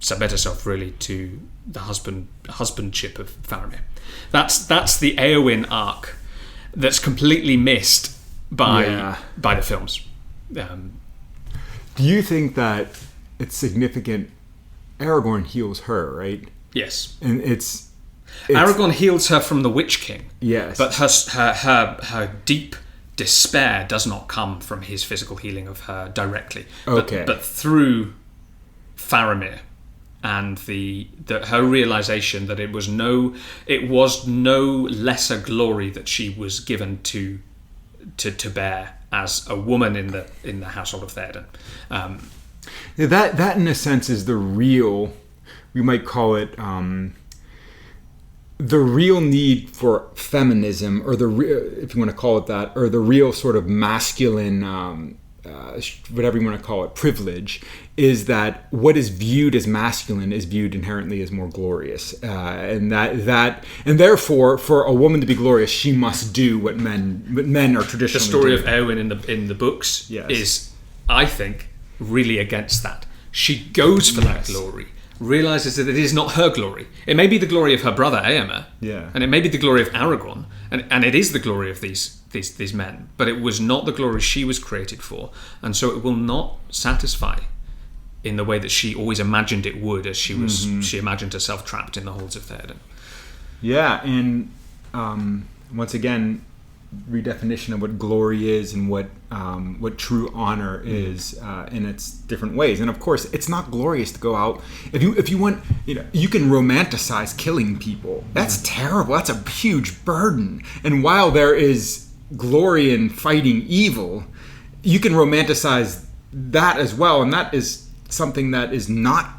submit herself really to the husbandship of Faramir. That's the Éowyn arc that's completely missed by the films. Do you think that it's significant? Aragorn heals her, right? Yes. And it's Aragorn heals her from the Witch King. Yes. But her deep despair does not come from his physical healing of her directly. Okay. But through Faramir and her realization that it was no lesser glory that she was given to bear as a woman in the household of Theoden. That in a sense is the real, we might call it the real need for feminism, or if you want to call it that, or the real sort of masculine, whatever you want to call it, privilege, is that what is viewed as masculine is viewed inherently as more glorious, and therefore, for a woman to be glorious, she must do what men are traditionally. The story doing. of Éowyn in the books is, I think, really against that. She goes for that glory, realizes that it is not her glory. It may be the glory of her brother Éomer, and it may be the glory of Aragorn, and it is the glory of these men, but it was not the glory she was created for, and so it will not satisfy in the way that she always imagined it would, as she imagined herself trapped in the halls of Theoden. Yeah, and once again, redefinition of what glory is and what true honor is in its different ways. And of course, it's not glorious to go out if you want. You can romanticize killing people. That's terrible. That's a huge burden. And while there is glory in fighting evil, you can romanticize that as well, and that is something that is not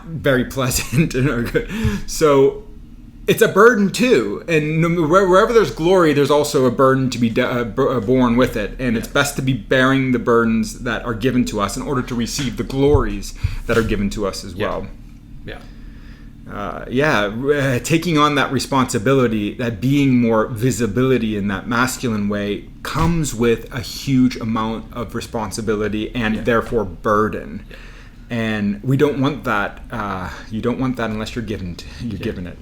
very pleasant. So it's a burden too, and wherever there's glory, there's also a burden to be born with it, and it's best to be bearing the burdens that are given to us in order to receive the glories that are given to us as well. Taking on that responsibility, that being more visibility in that masculine way, comes with a huge amount of responsibility and therefore burden. And we don't want that. You don't want that unless you're given it.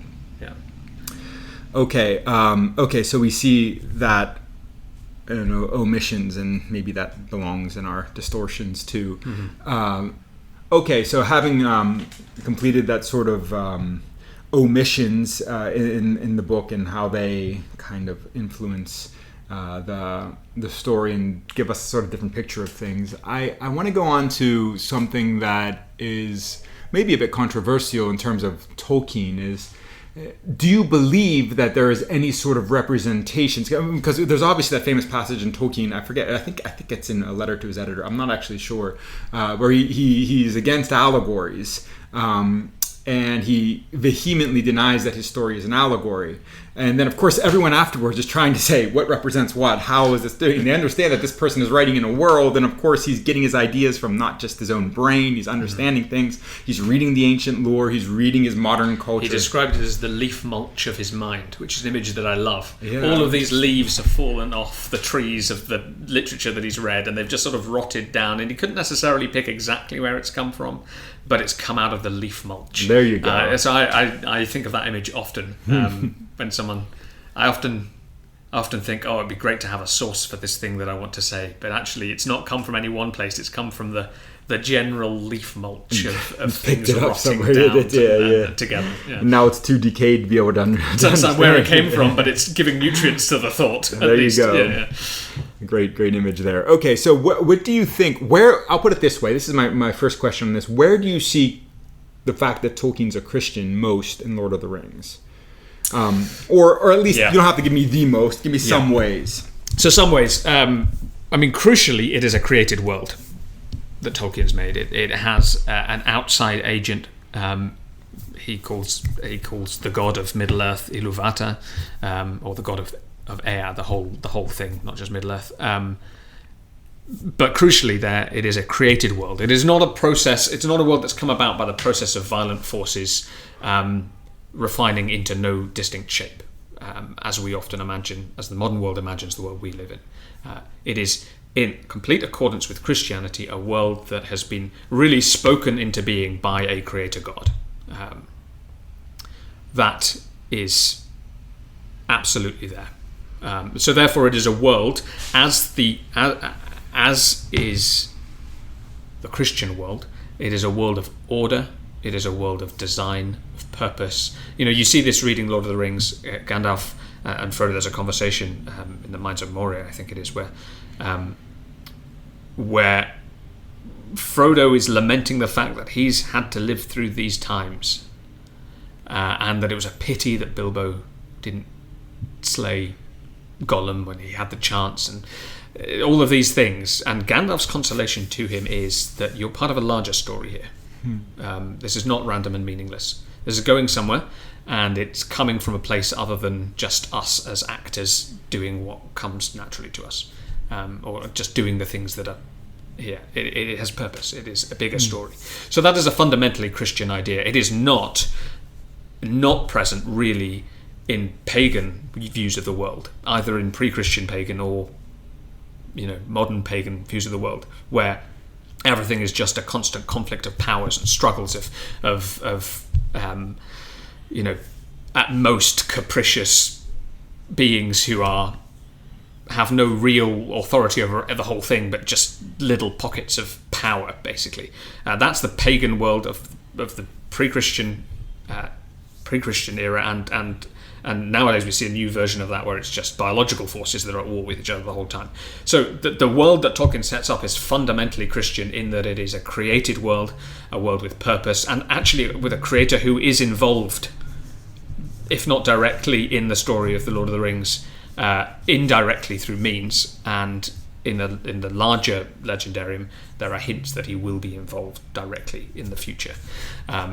Okay. So we see that, omissions, and maybe that belongs in our distortions too. So having completed that sort of omissions in the book and how they kind of influence the story and give us a sort of different picture of things, I want to go on to something that is maybe a bit controversial in terms of Tolkien. Do you believe that there is any sort of representations? Because there's obviously that famous passage in Tolkien. I forget. I think it's in a letter to his editor. I'm not actually sure. Where he's against allegories, and he vehemently denies that his story is an allegory. And then, of course, everyone afterwards is trying to say what represents what. How is this doing? And they understand that this person is writing in a world, and of course, he's getting his ideas from not just his own brain. He's understanding things. He's reading the ancient lore. He's reading his modern culture. He described it as the leaf mulch of his mind, which is an image that I love. Yeah. All of these leaves have fallen off the trees of the literature that he's read, and they've just sort of rotted down. And he couldn't necessarily pick exactly where it's come from, but it's come out of the leaf mulch. There you go. So I think of that image often when someone. I often think, it'd be great to have a source for this thing that I want to say, but actually, it's not come from any one place. It's come from the general leaf mulch of things rotting down together. Yeah. Now it's too decayed to be able to understand. That's not where it came from, but it's giving nutrients to the thought. There you go. Yeah. Great image there. Okay, so what do you think? I'll put it this way. This is my first question on this. Where do you see the fact that Tolkien's a Christian most in Lord of the Rings? Or at least you don't have to give me the most. Give me some ways. So some ways. Crucially, it is a created world that Tolkien's made. It has an outside agent. He calls the god of Middle Earth Ilúvatar, or the god of Ea, the whole thing, not just Middle Earth. But crucially, it is a created world. It is not a process. It's not a world that's come about by the process of violent forces. Refining into no distinct shape, as we often imagine, as the modern world imagines the world we live in. It is in complete accordance with Christianity, a world that has been really spoken into being by a creator God. That is absolutely there. So therefore it is a world, as is the Christian world, it is a world of order, it is a world of design, of purpose. You see this reading Lord of the Rings, Gandalf and Frodo, there's a conversation in the Mines of Moria, I think it is, where Frodo is lamenting the fact that he's had to live through these times, and that it was a pity that Bilbo didn't slay Gollum when he had the chance, and all of these things. And Gandalf's consolation to him is that you're part of a larger story here. This is not random and meaningless. This is going somewhere, and it's coming from a place other than just us as actors doing what comes naturally to us, or just doing the things that are here. It has purpose. It is a bigger story. So that is a fundamentally Christian idea. It is not present really in pagan views of the world, either in pre-Christian pagan or modern pagan views of the world, where everything is just a constant conflict of powers and struggles of at most capricious beings who have no real authority over the whole thing, but just little pockets of power, basically. That's the pagan world of the pre-Christian era, and nowadays we see a new version of that where it's just biological forces that are at war with each other the whole time. So the world that Tolkien sets up is fundamentally Christian in that it is a created world, a world with purpose, and actually with a creator who is involved, if not directly, in the story of the Lord of the Rings, indirectly through means. And in the larger legendarium, there are hints that he will be involved directly in the future,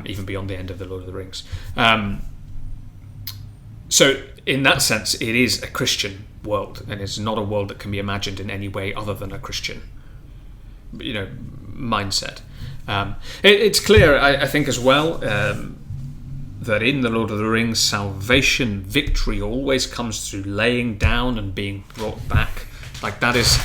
even beyond the end of the Lord of the Rings. So in that sense, it is a Christian world, and it's not a world that can be imagined in any way other than a Christian, mindset. It's clear, I think, as well, that in the Lord of the Rings, salvation, victory always comes through laying down and being brought back. Like that is,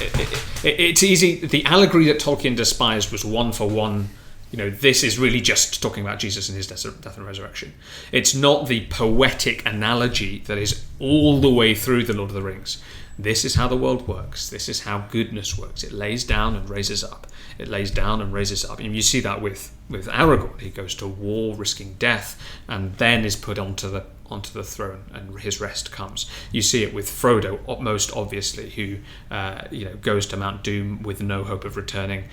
it's easy. The allegory that Tolkien despised was one for one. This is really just talking about Jesus and his death and resurrection. It's not the poetic analogy that is all the way through the Lord of the Rings. This is how the world works. This is how goodness works. It lays down and raises up. It lays down and raises up. And you see that with Aragorn. He goes to war, risking death, and then is put onto the throne, and his rest comes. You see it with Frodo, most obviously, who goes to Mount Doom with no hope of returning.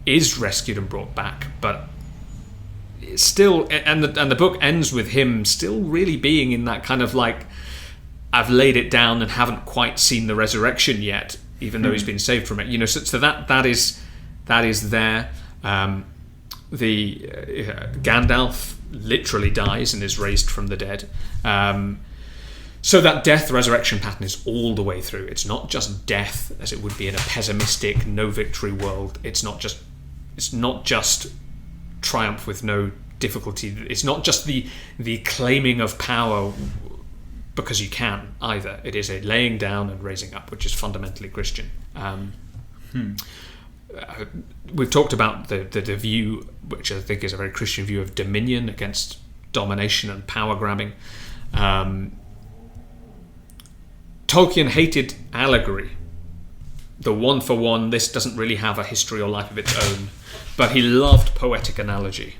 Is rescued and brought back, but still, and the book ends with him still really being in that kind of like, I've laid it down and haven't quite seen the resurrection yet, even though he's been saved from it. So that is there. Gandalf literally dies and is raised from the dead. So that death resurrection pattern is all the way through. It's not just death as it would be in a pessimistic, no victory world. It's not just triumph with no difficulty. It's not just the claiming of power because you can either. It is a laying down and raising up, which is fundamentally Christian. We've talked about the view, which I think is a very Christian view, of dominion against domination and power grabbing. Tolkien hated allegory, the one for one. This doesn't really have a history or life of its own, but he loved poetic analogy.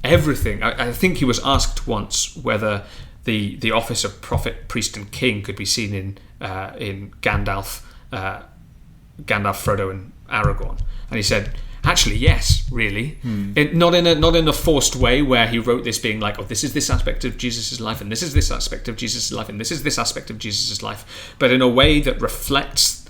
Everything. I think he was asked once whether the office of prophet, priest, and king could be seen in Gandalf, Frodo, and Aragorn, and he said, actually, yes, really. Not in a forced way where he wrote this being like, oh, this is this aspect of Jesus' life, and this is this aspect of Jesus' life, and this is this aspect of Jesus' life, but in a way that reflects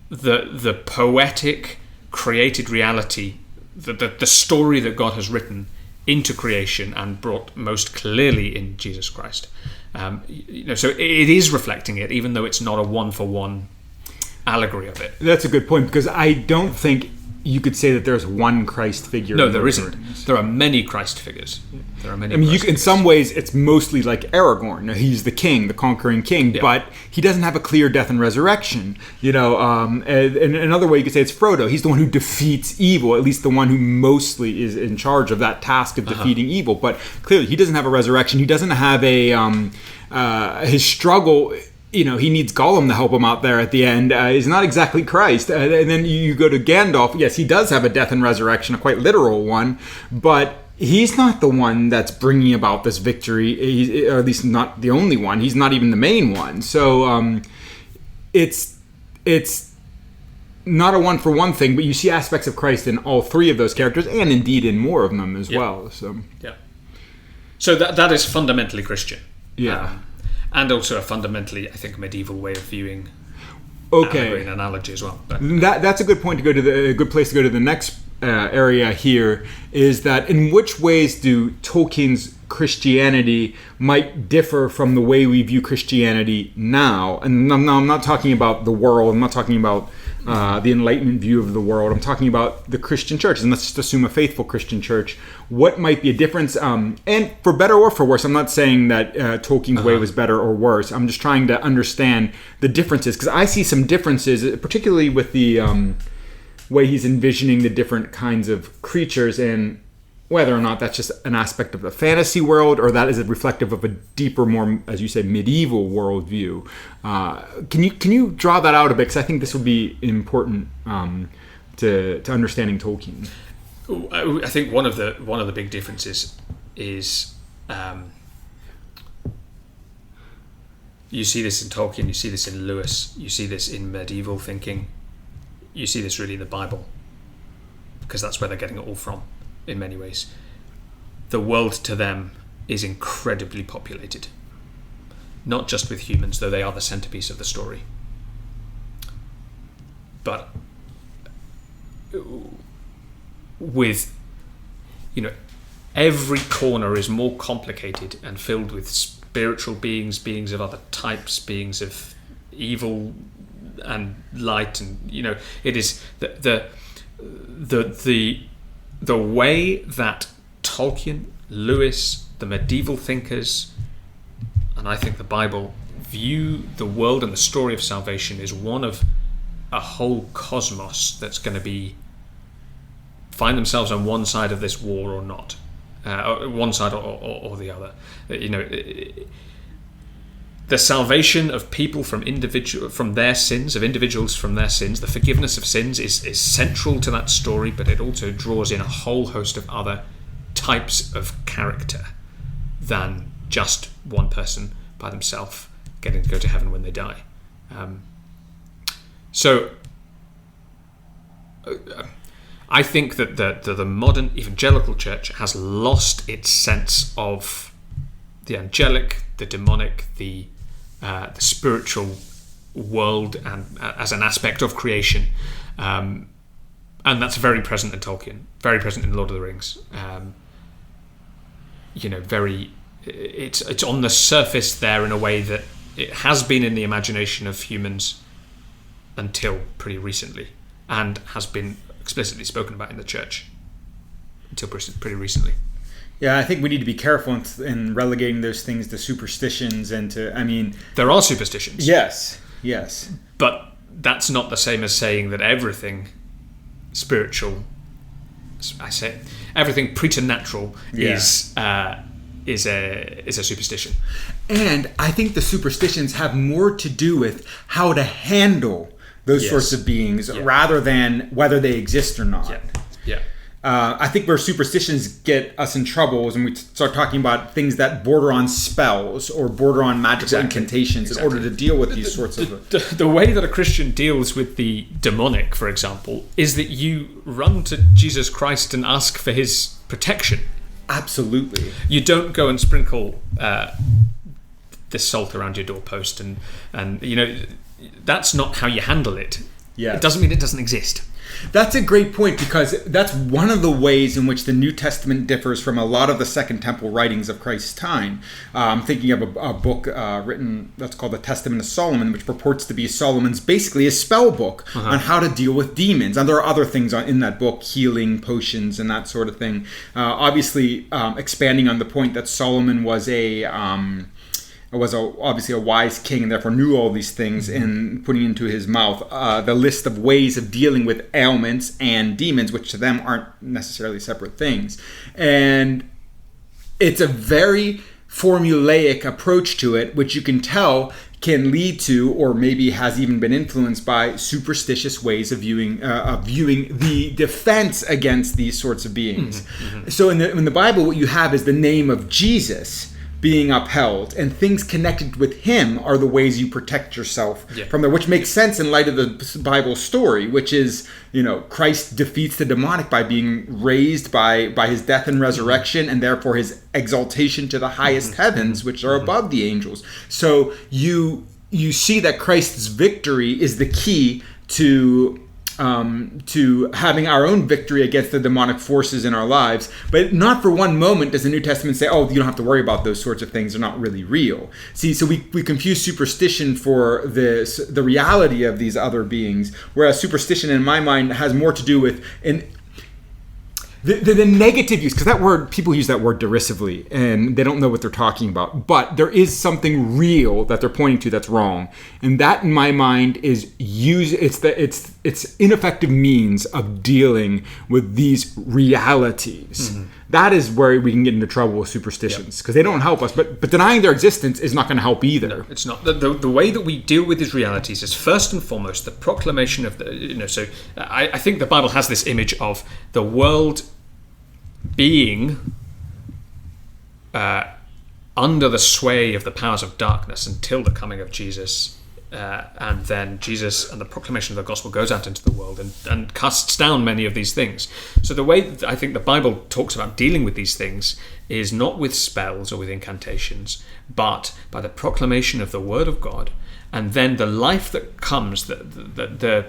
the poetic, created reality, the story that God has written into creation and brought most clearly in Jesus Christ. So it is reflecting it, even though it's not a one-for-one allegory of it. That's a good point, because I don't think you could say that there's one Christ figure. No, in there Lord of the isn't. Rings. There are many Christ figures. There are many. I mean, Christ in figures. some ways, it's mostly like Aragorn. Now, he's the king, the conquering king, but he doesn't have a clear death and resurrection. And another way you could say it's Frodo. He's the one who defeats evil, at least the one who mostly is in charge of that task of defeating evil. But clearly, he doesn't have a resurrection. He doesn't have his struggle. He needs Gollum to help him out there at the end. He's not exactly Christ. And then you go to Gandalf. Yes, he does have a death and resurrection, a quite literal one, but he's not the one that's bringing about this victory, or at least not the only one. He's not even the main one. So it's not a one-for-one thing, but you see aspects of Christ in all three of those characters, and indeed in more of them as well. So that is fundamentally Christian. Yeah. And also a fundamentally, I think, medieval way of viewing allegory and analogy as well. But that's a good point to go to. A good place to go to the next area here is that in which ways do Tolkien's Christianity might differ from the way we view Christianity now? And I'm not talking about the world. I'm not talking about the Enlightenment view of the world. I'm talking about the Christian church, and let's just assume a faithful Christian church. What might be a difference? And for better or for worse, I'm not saying that Tolkien's way was better or worse. I'm just trying to understand the differences, because I see some differences, particularly with the way he's envisioning the different kinds of creatures, and whether or not that's just an aspect of the fantasy world or that is reflective of a deeper, more, as you say, medieval worldview. Can you draw that out a bit? Because I think this would be important to understanding Tolkien. I think one of the big differences is you see this in Tolkien, you see this in Lewis, you see this in medieval thinking, you see this really in the Bible, because that's where they're getting it all from. In many ways, the world to them is incredibly populated, not just with humans, though they are the centerpiece of the story, but with, every corner is more complicated and filled with spiritual beings of other types, beings of evil and light, and it is the way that Tolkien, Lewis, the medieval thinkers, and I think the Bible view the world and the story of salvation is one of a whole cosmos that's going to find themselves on one side of this war or not, one side or the other. The salvation of people from individuals from their sins, the forgiveness of sins is central to that story, but it also draws in a whole host of other types of character than just one person by themselves getting to go to heaven when they die. I think that the modern evangelical church has lost its sense of the angelic, the demonic, the spiritual world, and as an aspect of creation, and that's very present in Tolkien, very present in Lord of the Rings. It's on the surface there in a way that it has been in the imagination of humans until pretty recently, and has been explicitly spoken about in the church until pretty recently. Yeah, I think we need to be careful in relegating those things to superstitions and there are superstitions. Yes. But that's not the same as saying that everything spiritual, everything preternatural is a superstition. And I think the superstitions have more to do with how to handle those sorts of beings rather than whether they exist or not. Yeah. I think where superstitions get us in trouble is when we start talking about things that border on spells or border on magical incantations in order to deal with these sorts of... The way that a Christian deals with the demonic, for example, is that you run to Jesus Christ and ask for his protection. Absolutely. You don't go and sprinkle this salt around your doorpost and that's not how you handle it. Yeah. It doesn't mean it doesn't exist. That's a great point, because that's one of the ways in which the New Testament differs from a lot of the Second Temple writings of Christ's time. I'm thinking of a book written that's called the Testament of Solomon, which purports to be Solomon's basically a spell book on how to deal with demons. And there are other things in that book, healing, potions, and that sort of thing. Obviously, expanding on the point that Solomon was obviously a wise king and therefore knew all these things, and putting into his mouth the list of ways of dealing with ailments and demons, which to them aren't necessarily separate things. And it's a very formulaic approach to it, which you can tell can lead to, or maybe has even been influenced by, superstitious ways of viewing the defense against these sorts of beings. So in the Bible, what you have is the name of Jesus being upheld, and things connected with him are the ways you protect yourself from there, which makes sense in light of the Bible story, which is, Christ defeats the demonic by being raised by his death and resurrection, and therefore his exaltation to the highest heavens, which are above the angels. So you see that Christ's victory is the key to having our own victory against the demonic forces in our lives. But not for one moment does the New Testament say, oh, you don't have to worry about those sorts of things, they're not really real. See, so we confuse superstition for the reality of these other beings, whereas superstition in my mind has more to do with the negative use, because that word, people use that word derisively and they don't know what they're talking about. But there is something real that they're pointing to that's wrong, and that in my mind is it's ineffective means of dealing with these realities. That is where we can get into trouble with superstitions, because they don't help us. But denying their existence is not going to help either. No, it's not. The way that we deal with these realities is first and foremost the proclamation of the. So I think the Bible has this image of the world being under the sway of the powers of darkness until the coming of Jesus, and then Jesus and the proclamation of the gospel goes out into the world and casts down many of these things. So the way that I think the Bible talks about dealing with these things is not with spells or with incantations, but by the proclamation of the word of God. And then the life that comes, the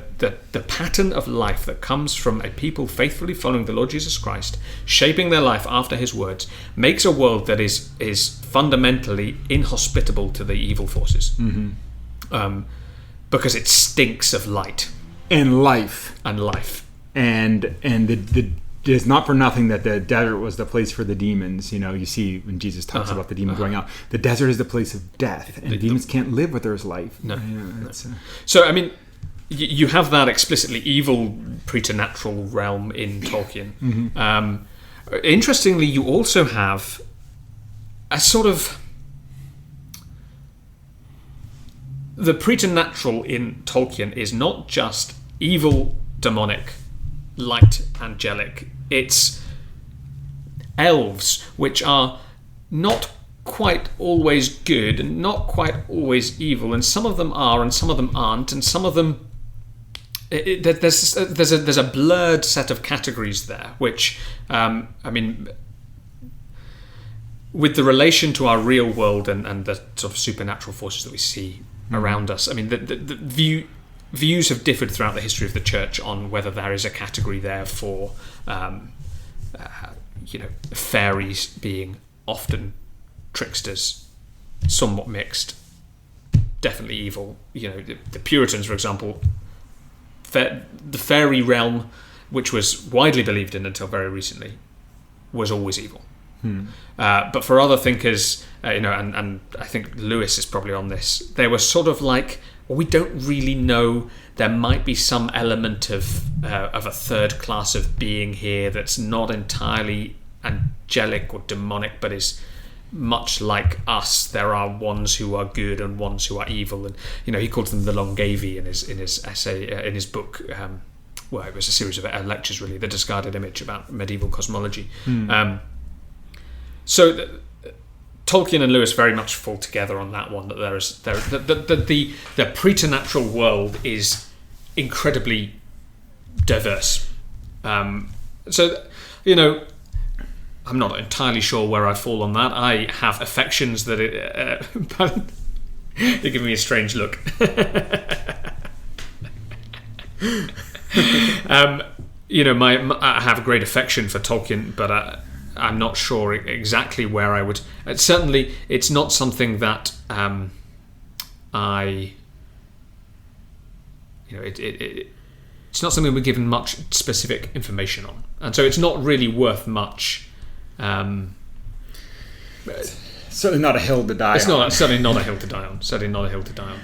pattern of life that comes from a people faithfully following the Lord Jesus Christ, shaping their life after his words, makes a world that is fundamentally inhospitable to the evil forces. Because it stinks of light. And life. And it's not for nothing that the desert was the place for the demons. You see when Jesus talks about the demon going out, the desert is the place of death, and demons can't live where there's life. No. So, I mean, you have that explicitly evil preternatural realm in Tolkien. Interestingly, you also have a sort of... The preternatural in Tolkien is not just evil, demonic, light, angelic. It's elves, which are not quite always good and not quite always evil, and some of them are and some of them aren't, and some of them there's a blurred set of categories there, which I mean, with the relation to our real world and the sort of supernatural forces that we see around us. I mean, the views have differed throughout the history of the church on whether there is a category there for, fairies being often tricksters, somewhat mixed, definitely evil. The Puritans, for example, the fairy realm, which was widely believed in until very recently, was always evil. But for other thinkers, and I think Lewis is probably on this, they were sort of like, well, we don't really know. There might be some element of a third class of being here that's not entirely angelic or demonic, but is much like us. There are ones who are good and ones who are evil, and he calls them the Longavi in his essay in his book. Well, it was a series of lectures, really, the discarded image about medieval cosmology. So Tolkien and Lewis very much fall together on that one. That the preternatural world is incredibly diverse. So I'm not entirely sure where I fall on that. I have affections that they give me a strange look. I have a great affection for Tolkien, but I'm not sure exactly where I would. Certainly, it's not something that it's not something we're given much specific information on, and so it's not really worth much. Certainly not a hill to die on. Certainly not a hill to die on. Certainly not a hill to die on.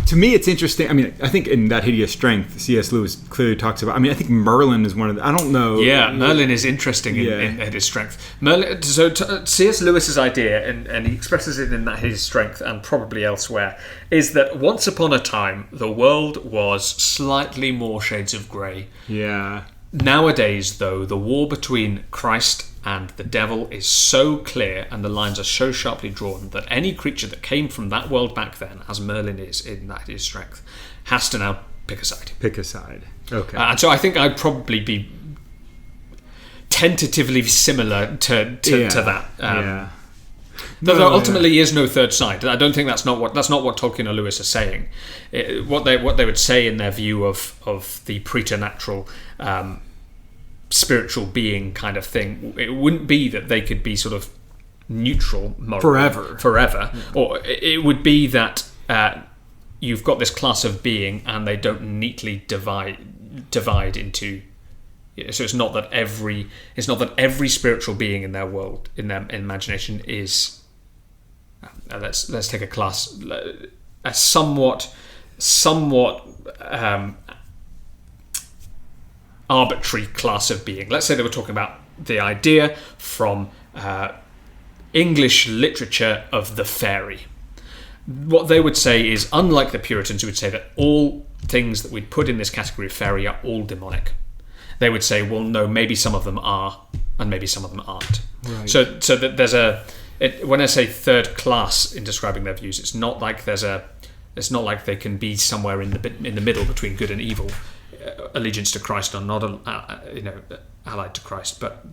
To me, it's interesting. I mean, I think in That Hideous Strength, C.S. Lewis clearly talks about. I mean, I think Merlin is one of the. I don't know. Yeah, Merlin is interesting in Hideous Strength. Merlin. So C.S. Lewis's idea, and he expresses it in That Hideous Strength and probably elsewhere, is that once upon a time the world was slightly more shades of grey. Yeah. Nowadays, though, the war between Christ and the devil is so clear and the lines are so sharply drawn that any creature that came from that world back then, as Merlin is in That His Strength, has to now pick a side. Pick a side. Okay. And so I think I'd probably be tentatively similar to that. Though ultimately is no third side. I don't think that's not what Tolkien or Lewis are saying. What they would say in their view of the preternatural spiritual being kind of thing, it wouldn't be that they could be sort of neutral morally, forever, or it would be that you've got this class of being and they don't neatly divide into. So it's not that every spiritual being in their world, in their imagination, is. Let's take a class, a somewhat arbitrary class of being. Let's say they were talking about the idea from English literature of the fairy. What they would say is, unlike the Puritans, who would say that all things that we'd put in this category of fairy are all demonic. They would say, well, no, maybe some of them are, and maybe some of them aren't. Right. So that there's when I say third class in describing their views, it's not like they can be somewhere in the middle between good and evil, allegiance to Christ or not, allied to Christ, but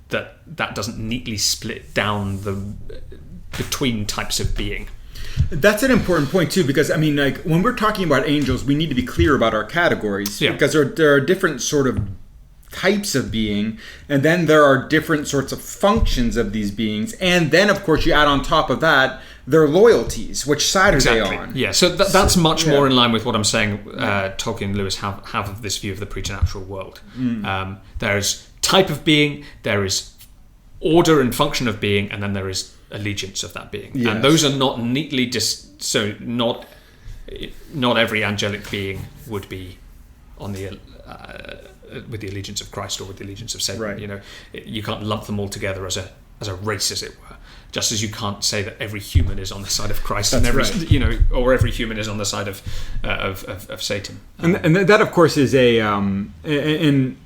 that doesn't neatly split down between types of being. That's an important point too, because I mean, like when we're talking about angels, we need to be clear about our categories, because there are different sort of types of being, and then there are different sorts of functions of these beings, and then of course you add on top of that their loyalties. Which side are they on? Yeah, so that's much more in line with what I'm saying. Tolkien and Lewis have of this view of the preternatural world. There is type of being, there is order and function of being, and then there is allegiance of that being. Yes. And those are not neatly so not every angelic being would be on the with the allegiance of Christ or with the allegiance of Satan. Right. You can't lump them all together as a race, as it were. Just as you can't say that every human is on the side of Christ, and or every human is on the side of Satan. And that of course is and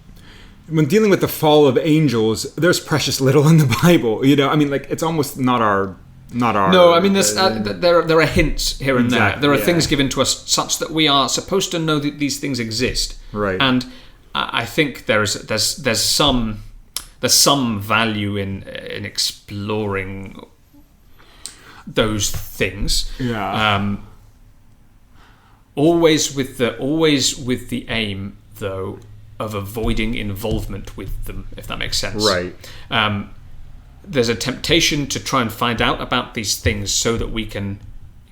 when dealing with the fall of angels, there's precious little in the Bible. I mean, like it's almost not our. No, I mean, there are hints here and there. There are things given to us such that we are supposed to know that these things exist. Right. And I think there's some value in exploring those things. Yeah. Always with the aim, though, of avoiding involvement with them, if that makes sense. Right. There's a temptation to try and find out about these things so that we can,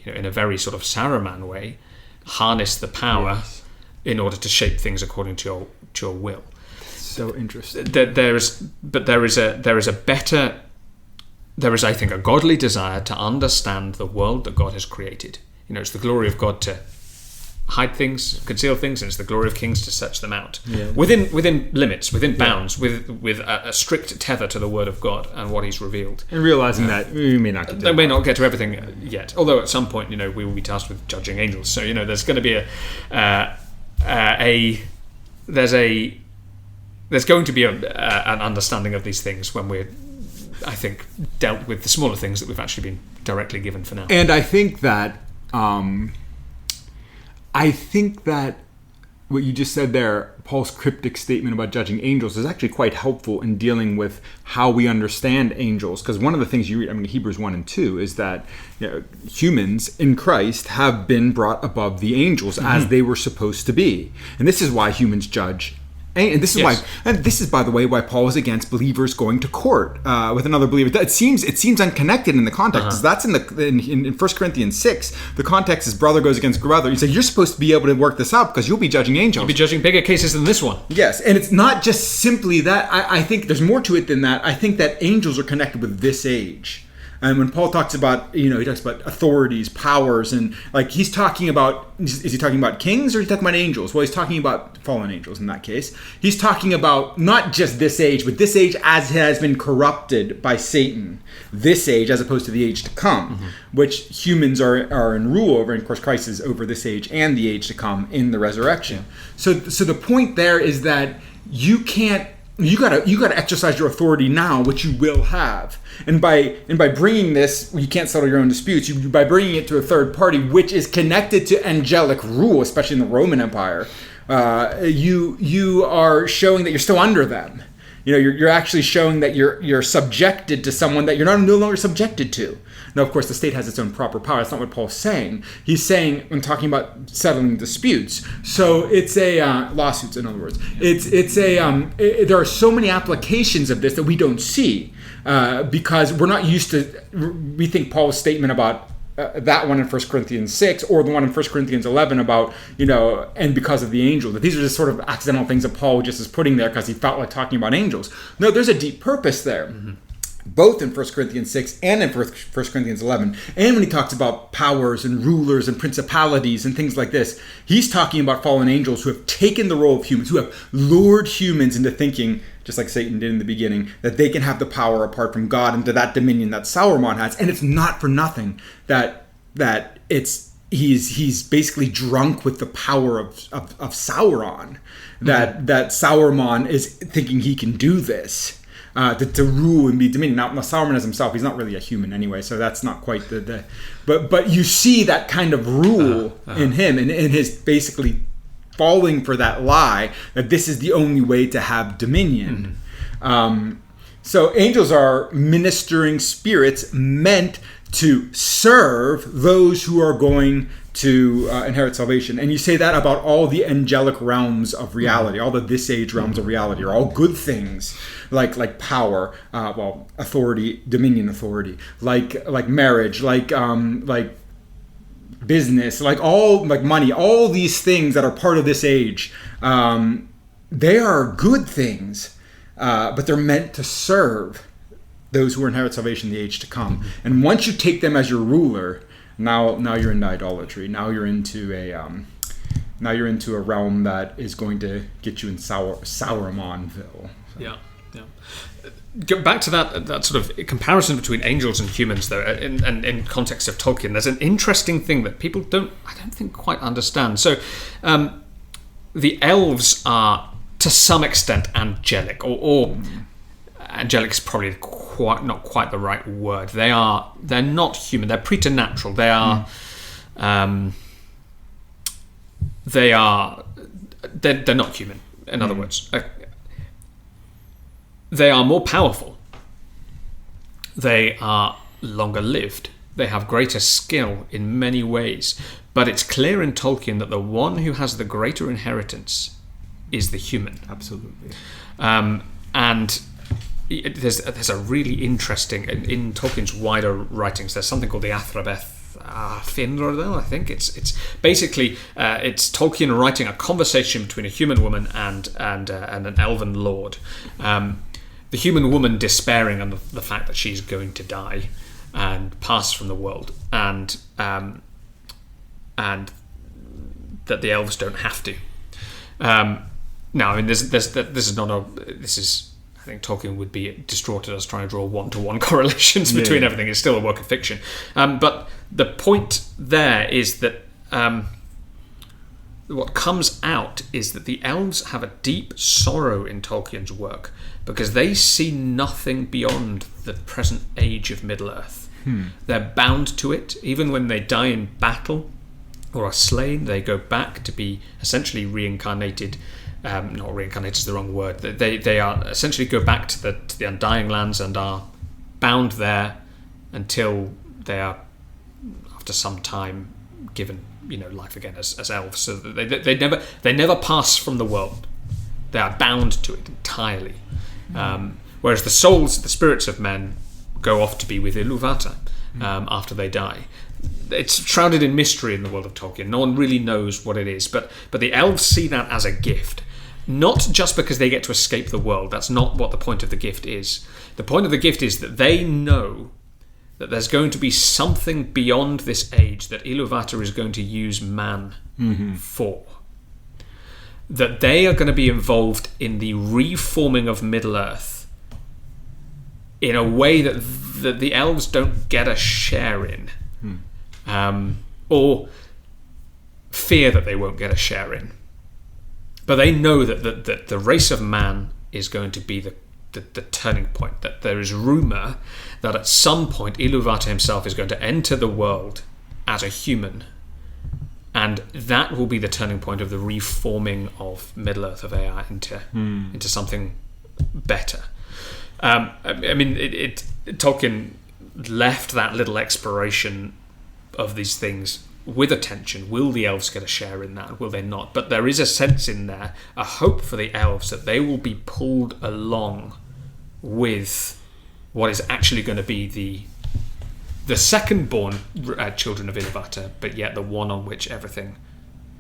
in a very sort of Saruman way, harness the power in order to shape things according to your will. So interesting. There is, I think, a godly desire to understand the world that God has created. It's the glory of God to hide things, conceal things, and it's the glory of kings to search them out within limits, within bounds, with a strict tether to the word of God and what He's revealed. And realizing that we may not get to get to everything yet. Although at some point, we will be tasked with judging angels. So there's going to be there's going to be an understanding of these things when we're, I think, dealt with the smaller things that we've actually been directly given for now. And I think that what you just said there, Paul's cryptic statement about judging angels, is actually quite helpful in dealing with how we understand angels. Because one of the things you read, Hebrews 1 and 2, is that humans in Christ have been brought above the angels as they were supposed to be. And this is why humans judge. And this is why, and this is, by the way, why Paul is against believers going to court with another believer. It seems unconnected in the context. That's in 1 Corinthians 6. The context is brother goes against brother. You say you're supposed to be able to work this out because you'll be judging angels. You'll be judging bigger cases than this one. Yes, and it's not just simply that. I think there's more to it than that. I think that angels are connected with this age. And when Paul talks about, he talks about authorities, powers, and he's talking about, is he talking about kings or is he talking about angels? Well, he's talking about fallen angels in that case. He's talking about not just this age, but this age as it has been corrupted by Satan. This age as opposed to the age to come, which humans are in rule over. And of course, Christ is over this age and the age to come in the resurrection. So the point there is that you gotta exercise your authority now, which you will have. And by bringing this, you can't settle your own disputes. By bringing it to a third party, which is connected to angelic rule, especially in the Roman Empire, you are showing that you're still under them. You're actually showing that you're subjected to someone that you're no longer subjected to. Now, of course, the state has its own proper power. That's not what Paul's saying. He's saying, when talking about settling disputes. So it's a lawsuits, in other words. There are so many applications of this that we don't see because we're not used to. We think Paul's statement about that one in 1 Corinthians 6 or the one in 1 Corinthians 11 about, and because of the angel, that these are just sort of accidental things that Paul just is putting there because he felt like talking about angels. No, there's a deep purpose there. Both in 1 Corinthians 6 and in 1 Corinthians 11. And when he talks about powers and rulers and principalities and things like this, he's talking about fallen angels who have taken the role of humans, who have lured humans into thinking, just like Satan did in the beginning, that they can have the power apart from God into that dominion that Sauron has. And it's not for nothing that he's basically drunk with the power of Sauron. That Sauron is thinking he can do this. To rule and be dominion. Now, Sauron as himself, he's not really a human anyway, so that's not quite but you see that kind of rule in him and in his basically falling for that lie that this is the only way to have dominion. So angels are ministering spirits meant to serve those who are going to inherit salvation. And you say that about all the angelic realms of reality, all the this age realms of reality are all good things, like power, authority, dominion authority, like marriage, like business, like money, all these things that are part of this age. They are good things, but they're meant to serve those who inherit salvation in the age to come. And once you take them as your ruler, now you're into idolatry. Now you're into a realm that is going to get you in Sauronville. So. Yeah. Go back to that sort of comparison between angels and humans, though, in context of Tolkien. There's an interesting thing that people don't think quite understand. So, the elves are to some extent angelic, or angelic is probably not quite the right word. They're not human. They're preternatural. They're not human. In other words, they are more powerful. They are longer lived. They have greater skill in many ways. But it's clear in Tolkien that the one who has the greater inheritance is the human. Absolutely. And there's a really interesting, in Tolkien's wider writings, there's something called the Athrabeth Finrodel, I think. It's basically it's Tolkien writing a conversation between a human woman and an elven lord. The human woman despairing on the fact that she's going to die and pass from the world, and that the elves don't have to. Now, I mean, this is. I think Tolkien would be distraught at us trying to draw one-to-one correlations between everything. It's still a work of fiction. But the point there is that what comes out is that the elves have a deep sorrow in Tolkien's work because they see nothing beyond the present age of Middle-earth. They're bound to it. Even when they die in battle, or are slain, they go back to be essentially reincarnated. Not reincarnated is the wrong word. They are essentially go back to the Undying Lands and are bound there until they are, after some time, given life again as elves. So that they never pass from the world. They are bound to it entirely. Whereas the souls, the spirits of men, go off to be with Iluvatar after they die. It's shrouded in mystery in the world of Tolkien. No one really knows what it is, but the elves see that as a gift. Not just because they get to escape the world. That's not what the point of the gift is. The point of the gift is that they know that there's going to be something beyond this age that Iluvatar is going to use man for. That they are going to be involved in the reforming of Middle-earth in a way that the elves don't get a share in. Or fear that they won't get a share in. But they know that the race of man is going to be the turning point. That there is rumour that at some point Iluvatar himself is going to enter the world as a human, and that will be the turning point of the reforming of Middle-earth, of AI, into something better. I mean, Tolkien left that little exploration of these things with a tension. Will the elves get a share in that? Will they not? But there is a sense in there, a hope for the elves that they will be pulled along with what is actually going to be the second-born children of Iluvatar, but yet the one on which everything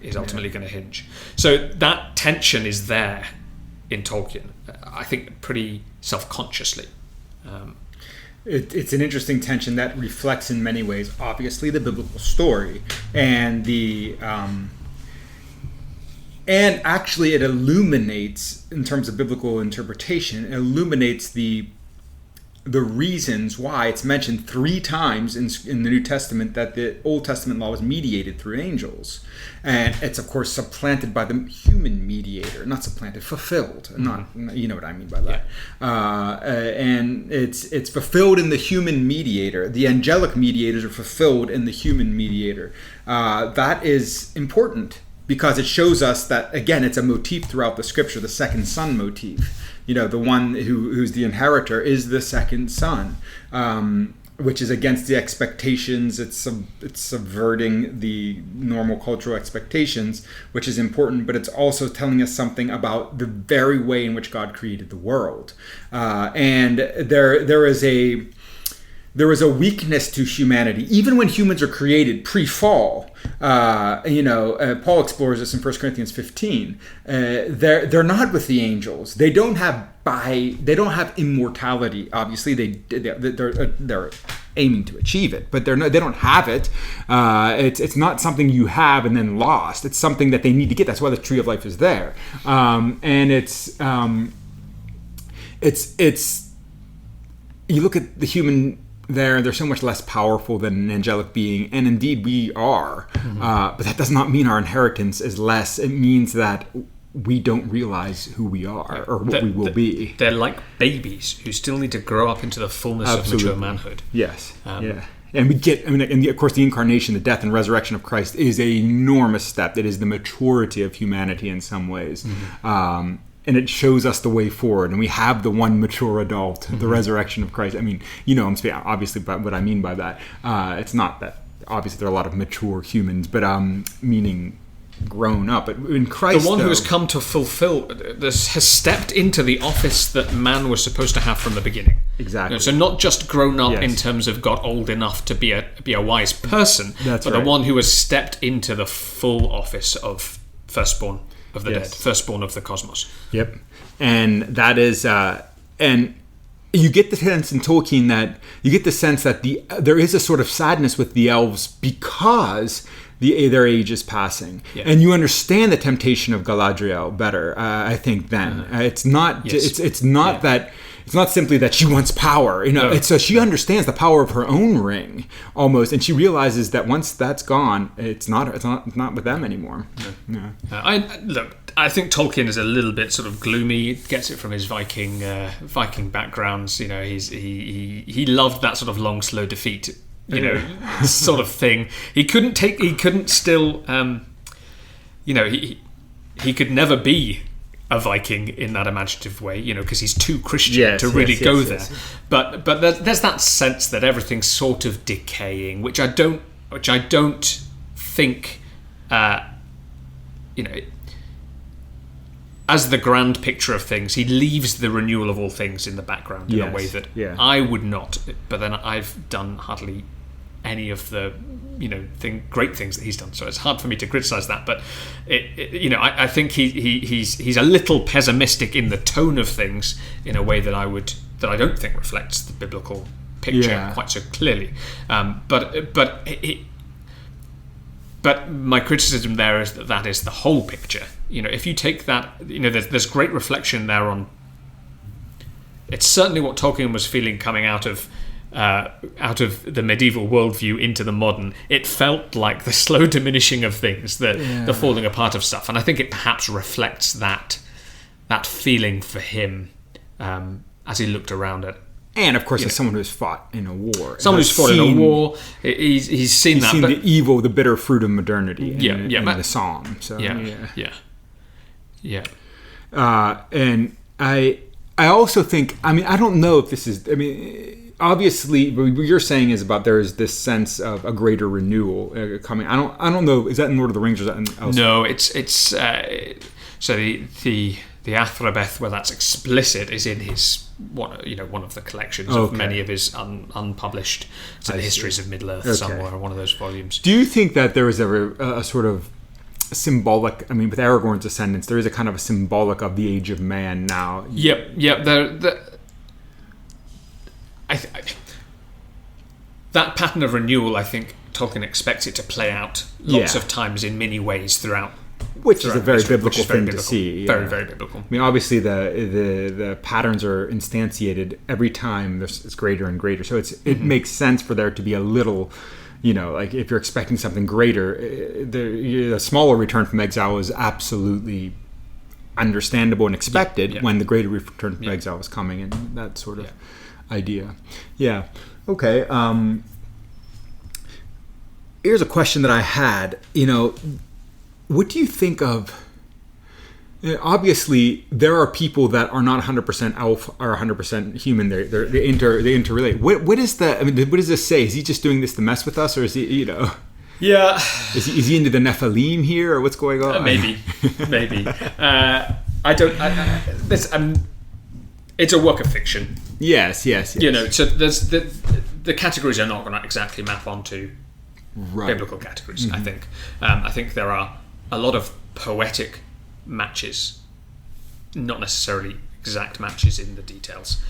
is ultimately going to hinge. So that tension is there in Tolkien, I think pretty self-consciously. It's an interesting tension that reflects in many ways, obviously, the biblical story, and and actually it illuminates, in terms of biblical interpretation, it illuminates the reasons why it's mentioned 3 times in the New Testament that the Old Testament law was mediated through angels. And it's, of course, supplanted by the human mediator. Not supplanted, fulfilled. Not, you know what I mean by that. Yeah. And it's fulfilled in the human mediator. The angelic mediators are fulfilled in the human mediator. That is important because it shows us that, again, it's a motif throughout the scripture, the second son motif. The one who's the inheritor is the second son, which is against the expectations. It's subverting the normal cultural expectations, which is important, but it's also telling us something about the very way in which God created the world. And there is a weakness to humanity, even when humans are created pre-fall. Paul explores this in 1 Corinthians 15. They're not with the angels. They don't have immortality. Obviously, they're aiming to achieve it, but they don't have it. It's not something you have and then lost. It's something that they need to get. That's why the tree of life is there. And it's you look at the human. They're so much less powerful than an angelic being, and indeed we are. But that does not mean our inheritance is less. It means that we don't realize who we are or what we will be. They're like babies who still need to grow up into the fullness of mature manhood. Yes. And we get, and of course, the incarnation, the death and resurrection of Christ is an enormous step. It is the maturity of humanity in some ways. And it shows us the way forward. And we have the one mature adult, the resurrection of Christ. I mean, I'm speaking obviously about what I mean by that. It's not that, obviously, there are a lot of mature humans, but meaning grown up. But in Christ, the one who has come to fulfill, has stepped into the office that man was supposed to have from the beginning. Exactly. So not just grown up in terms of got old enough to be a wise person, but the one who has stepped into the full office of firstborn of the dead, firstborn of the cosmos. Yep. And that is, and you get the sense in Tolkien that there is a sort of sadness with the elves because their age is passing, and you understand the temptation of Galadriel better. I think then it's not it's not that. It's not simply that she wants power, It's so she understands the power of her own ring almost, and she realizes that once that's gone, it's not with them anymore. I think Tolkien is a little bit sort of gloomy. He gets it from his Viking backgrounds. He loved that sort of long, slow defeat sort of thing. He couldn't still, he could never be a Viking in that imaginative way, because he's too Christian to really go there. But there's that sense that everything's sort of decaying, which I don't think, as the grand picture of things, he leaves the renewal of all things in the background in a way that I would not. But then I've done hardly any of the great things that he's done, so it's hard for me to criticize that. But I think he's a little pessimistic in the tone of things in a way that I don't think reflects the biblical picture quite so clearly. But my criticism there is that is the whole picture. If you take that, there's great reflection there on. It's certainly what Tolkien was feeling coming out of the medieval worldview into the modern. It felt like the slow diminishing of things, the falling apart of stuff, and I think it perhaps reflects that feeling for him as he looked around it. And of course, as someone who's fought in a war, he's seen the evil, the bitter fruit of modernity in the psalm. So and I also think, I don't know if this is, obviously, what you're saying is about there's this sense of a greater renewal coming. I don't know. Is that in Lord of the Rings or is that in elsewhere? No, it's so the Athrabeth where that's explicit is in his one of the collections of many of his unpublished the histories of Middle-earth somewhere, one of those volumes. Do you think that there is ever a sort of symbolic? With Aragorn's ascendance, there is a kind of a symbolic of the age of man now. Yep. That pattern of renewal, I think Tolkien expects it to play out lots of times in many ways throughout. Which is a very biblical thing to see. Very, very biblical. Obviously the patterns are instantiated every time. It's greater and greater. So it makes sense for there to be a little, like if you're expecting something greater, the smaller return from exile is absolutely understandable and expected when the greater return from exile is coming, and that sort of idea. Yeah. Okay. Here's a question that I had. What do you think of? Obviously, there are people that are not 100% elf or 100% human. They interrelate. What is that? What does this say? Is he just doing this to mess with us, or is he? Yeah. Is he into the Nephilim here, or what's going on? Maybe. I don't. It's a work of fiction. Yes. So there's the categories are not going to exactly map onto biblical categories. I think. I think there are a lot of poetic matches, not necessarily exact matches in the details.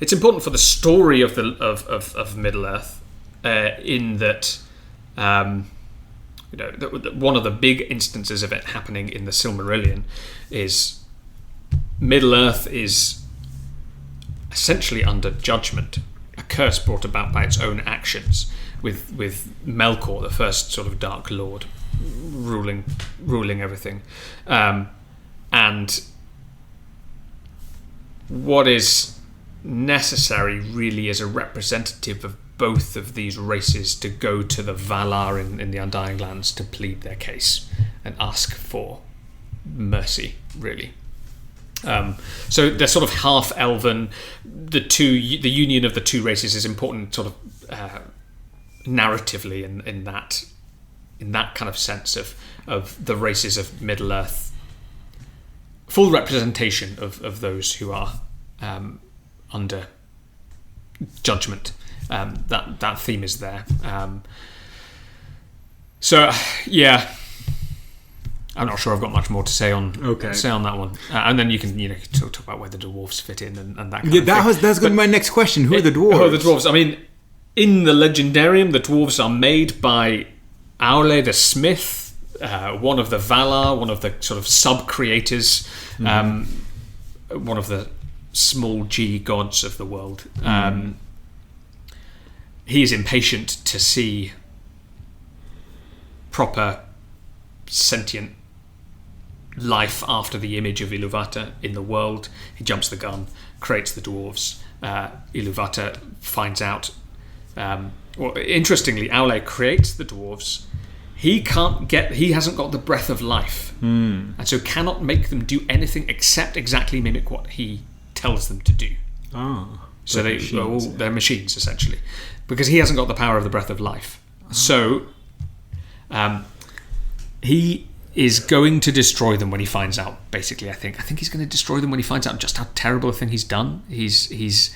It's important for the story of Middle Earth, in that one of the big instances of it happening in the Silmarillion is Middle Earth is essentially under judgment, a curse brought about by its own actions, with Melkor, the first sort of Dark Lord, ruling everything, and what is necessary really is a representative of both of these races to go to the Valar in the Undying Lands to plead their case and ask for mercy, really. So they're sort of half elven. The union of the two races is important, sort of narratively in that kind of sense of the races of Middle Earth. Full representation of those who are under judgment. That theme is there. I'm not sure I've got much more to say on that one. And then you can talk about where the dwarves fit in and that kind of thing. That's going to be my next question. Who are the dwarves? Who are the dwarves? In the Legendarium, the dwarves are made by Aule the Smith, one of the Valar, one of the sort of sub-creators, one of the small g gods of the world. He is impatient to see proper sentient life after the image of Iluvatar in the world. He jumps the gun, creates the dwarves. Iluvatar finds out well, interestingly, Aule creates the dwarves. He hasn't got the breath of life, and so cannot make them do anything except exactly mimic what he tells them to do. So they're machines essentially, because he hasn't got the power of the breath of life. So he is going to destroy them when he finds out. Basically, I think he's going to destroy them when he finds out just how terrible a thing he's done. He's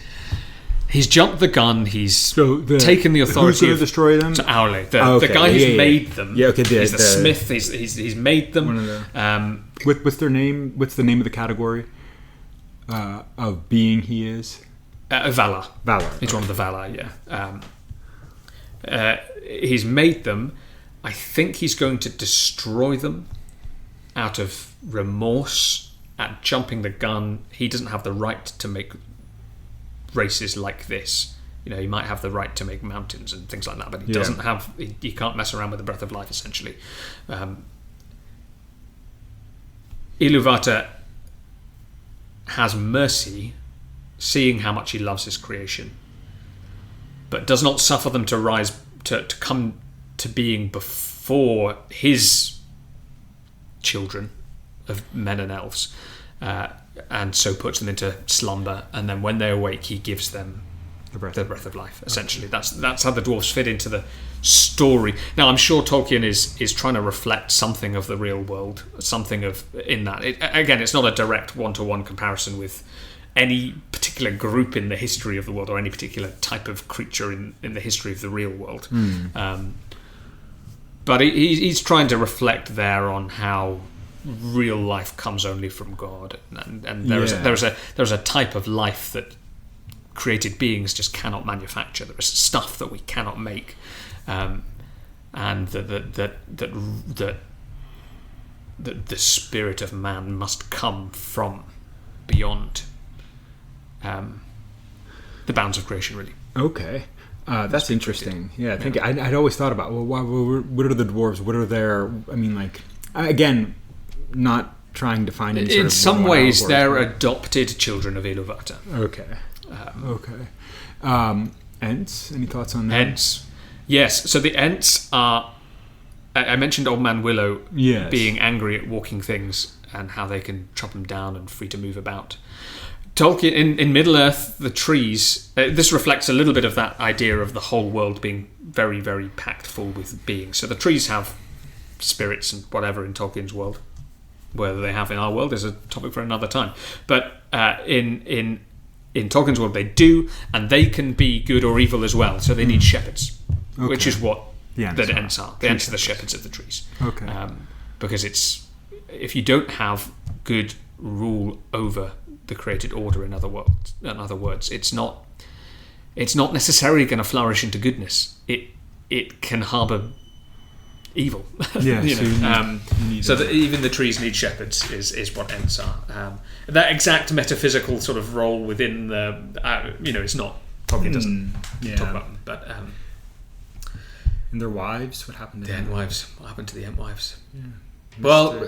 jumped the gun. He's taken the authority. Who's going to destroy them? To Aule, the guy who's made them. Yeah, okay. He's the smith. He's made them. What's their name? What's the name of the category of being he is? Valar. He's one of the Valar. Yeah. He's made them. I think he's going to destroy them out of remorse at jumping the gun. He doesn't have the right to make races like this. He might have the right to make mountains and things like that, but he doesn't have. He can't mess around with the breath of life. Essentially, Iluvatar has mercy, seeing how much he loves his creation, but does not suffer them to rise to come to being before his children of men and elves, and so puts them into slumber, and then when they awake he gives them the breath of life. Essentially, that's how the dwarves fit into the story. Now I'm sure Tolkien is trying to reflect something of the real world, something of in that. Again, it's not a direct one-to-one comparison with any particular group in the history of the world or any particular type of creature in the history of the real world. But he's trying to reflect there on how real life comes only from God, and there's a type of life that created beings just cannot manufacture. There is stuff that we cannot make, and that the spirit of man must come from beyond the bounds of creation, really. Okay. That's interesting. Yeah, I think I'd always thought about, well, what are the dwarves? What are their? I mean, like, again, not trying to find any sort of. In some ways, they're adopted children of Iluvatar. Okay. Ents. Any thoughts on that? Ents. Yes. So the Ents are. I mentioned Old Man Willow being angry at walking things and how they can chop them down and free to move about. Tolkien in Middle Earth, the trees. This reflects a little bit of that idea of the whole world being very, very packed full with beings. So the trees have spirits and whatever in Tolkien's world. Whether they have in our world is a topic for another time. But in Tolkien's world, they do, and they can be good or evil as well. So they need shepherds, which is what the Ents are. The Ents are the shepherds of the trees. Okay. Because if you don't have good rule over the created order, in other words, it's not necessarily going to flourish into goodness. It can harbour evil. Yeah, so that even the trees need shepherds is what Ents are. That exact metaphysical sort of role within the it's not. Tolkien doesn't talk about them, but and their wives. What happened to the them? Entwives? What happened to the Entwives? Yeah. Well,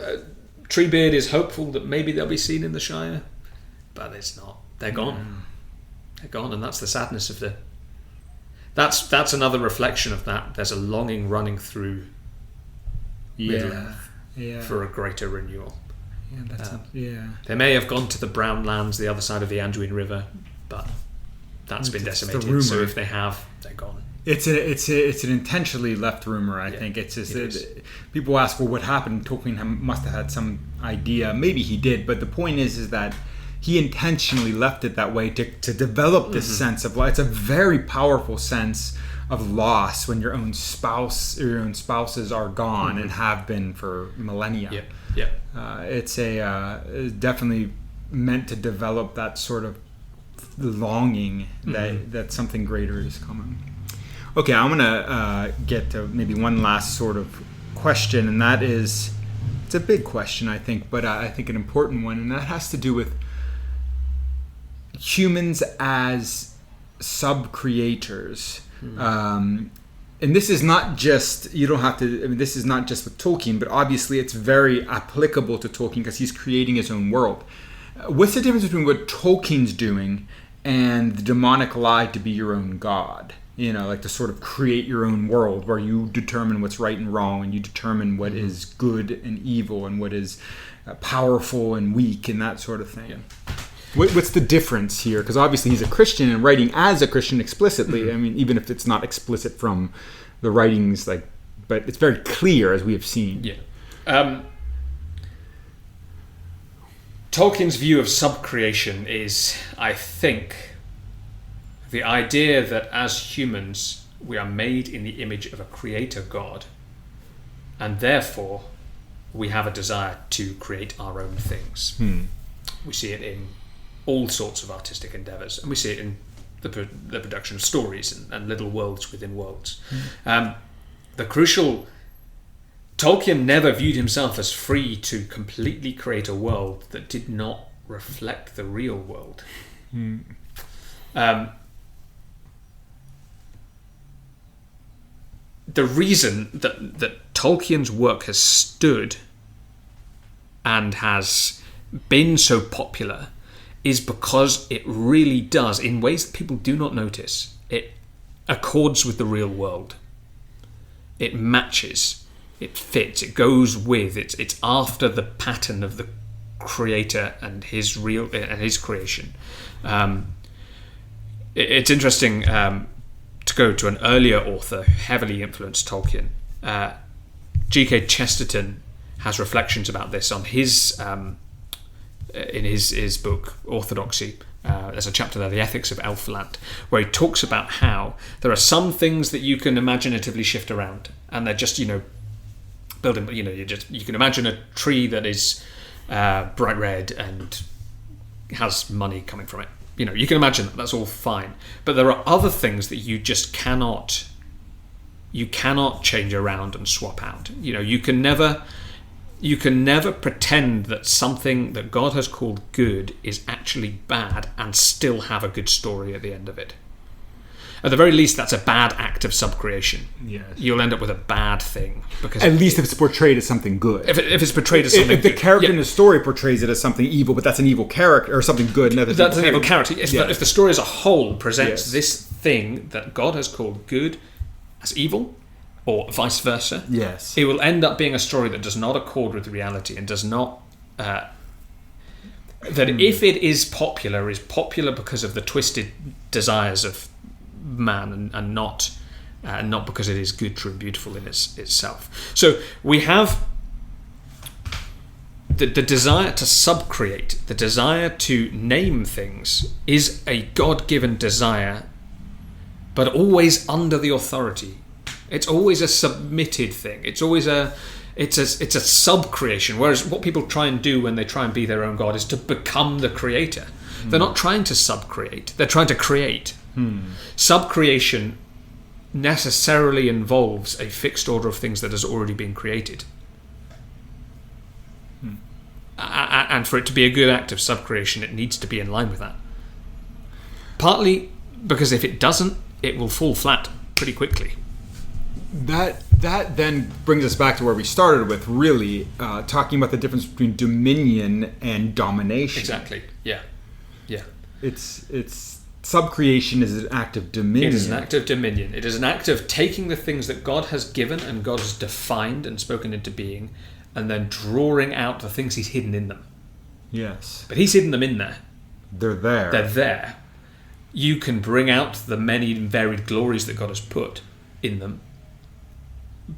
Treebeard is hopeful that maybe they'll be seen in the Shire. But it's not. They're gone. Yeah. They're gone, and that's the sadness of the. That's another reflection of that. There's a longing running through Middle Earth for a greater renewal. Yeah, They may have gone to the Brown Lands, the other side of the Anduin River, but that's been decimated. So if they have, they're gone. It's an intentionally left rumor. I think it's just people ask, well, what happened? Tolkien must have had some idea. Maybe he did, but the point is that. He intentionally left it that way to develop this sense of life. It's a very powerful sense of loss when your own spouse or your own spouses are gone and have been for millennia. It's definitely meant to develop that sort of longing that something greater is coming. Okay, I'm gonna get to maybe one last sort of question, and that is, it's a big question, I think, but I think an important one, and that has to do with humans as sub-creators. And this is not just, you don't have to, I mean, this is not just with Tolkien, but obviously it's very applicable to Tolkien because he's creating his own world. What's the difference between what Tolkien's doing and the demonic lie to be your own god? like to sort of create your own world where you determine what's right and wrong, and you determine what is good and evil, and what is powerful and weak, and that sort of thing. Yeah. What's the difference here? Because obviously he's a Christian and writing as a Christian explicitly. I mean, even if it's not explicit from the writings, but it's very clear, as we have seen. Yeah. Tolkien's view of subcreation is, I think, the idea that as humans we are made in the image of a creator God, and therefore we have a desire to create our own things. We see it in all sorts of artistic endeavours, and we see it in the production of stories and little worlds within worlds. The crucial... Tolkien never viewed himself as free to completely create a world that did not reflect the real world. The reason that Tolkien's work has stood and has been so popular is because it really does, in ways that people do not notice, it accords with the real world. It matches, it fits, it goes with, it's after the pattern of the creator and his creation. It's interesting to go to an earlier author who heavily influenced Tolkien. G.K. Chesterton has reflections about this on his in his book Orthodoxy. There's a chapter there, The Ethics of Elfland, where he talks about how there are some things that you can imaginatively shift around, and they're just building. You can imagine a tree that is bright red and has money coming from it. You can imagine that. That's all fine. But there are other things that you just cannot change around and swap out. You can never pretend that something that God has called good is actually bad and still have a good story at the end of it. At the very least, that's a bad act of subcreation. Yes. You'll end up with a bad thing. Because at least if it's portrayed as something good. If it's portrayed as something good. If the character in the story portrays it as something evil, but that's an evil character, or something good. That's an evil character. If the story as a whole presents this thing that God has called good as evil, or vice versa, yes, it will end up being a story that does not accord with reality and does not... that if it is popular because of the twisted desires of man and not because it is good, true and beautiful in itself. So we have the desire to subcreate, the desire to name things is a God-given desire, but always under the authority. It's always a submitted thing. It's always it's a sub-creation, whereas what people try and do when they try and be their own God is to become the creator. They're not trying to sub-create, they're trying to create. Sub-creation necessarily involves a fixed order of things that has already been created. And for it to be a good act of sub-creation, it needs to be in line with that. Partly because if it doesn't, it will fall flat pretty quickly. That then brings us back to where we started with, really talking about the difference between dominion and domination. Exactly. Yeah. It's subcreation is an act of dominion. It is an act of dominion. It is an act of taking the things that God has given and God has defined and spoken into being, and then drawing out the things He's hidden in them. Yes. But He's hidden them in there. They're there. They're there. You can bring out the many varied glories that God has put in them,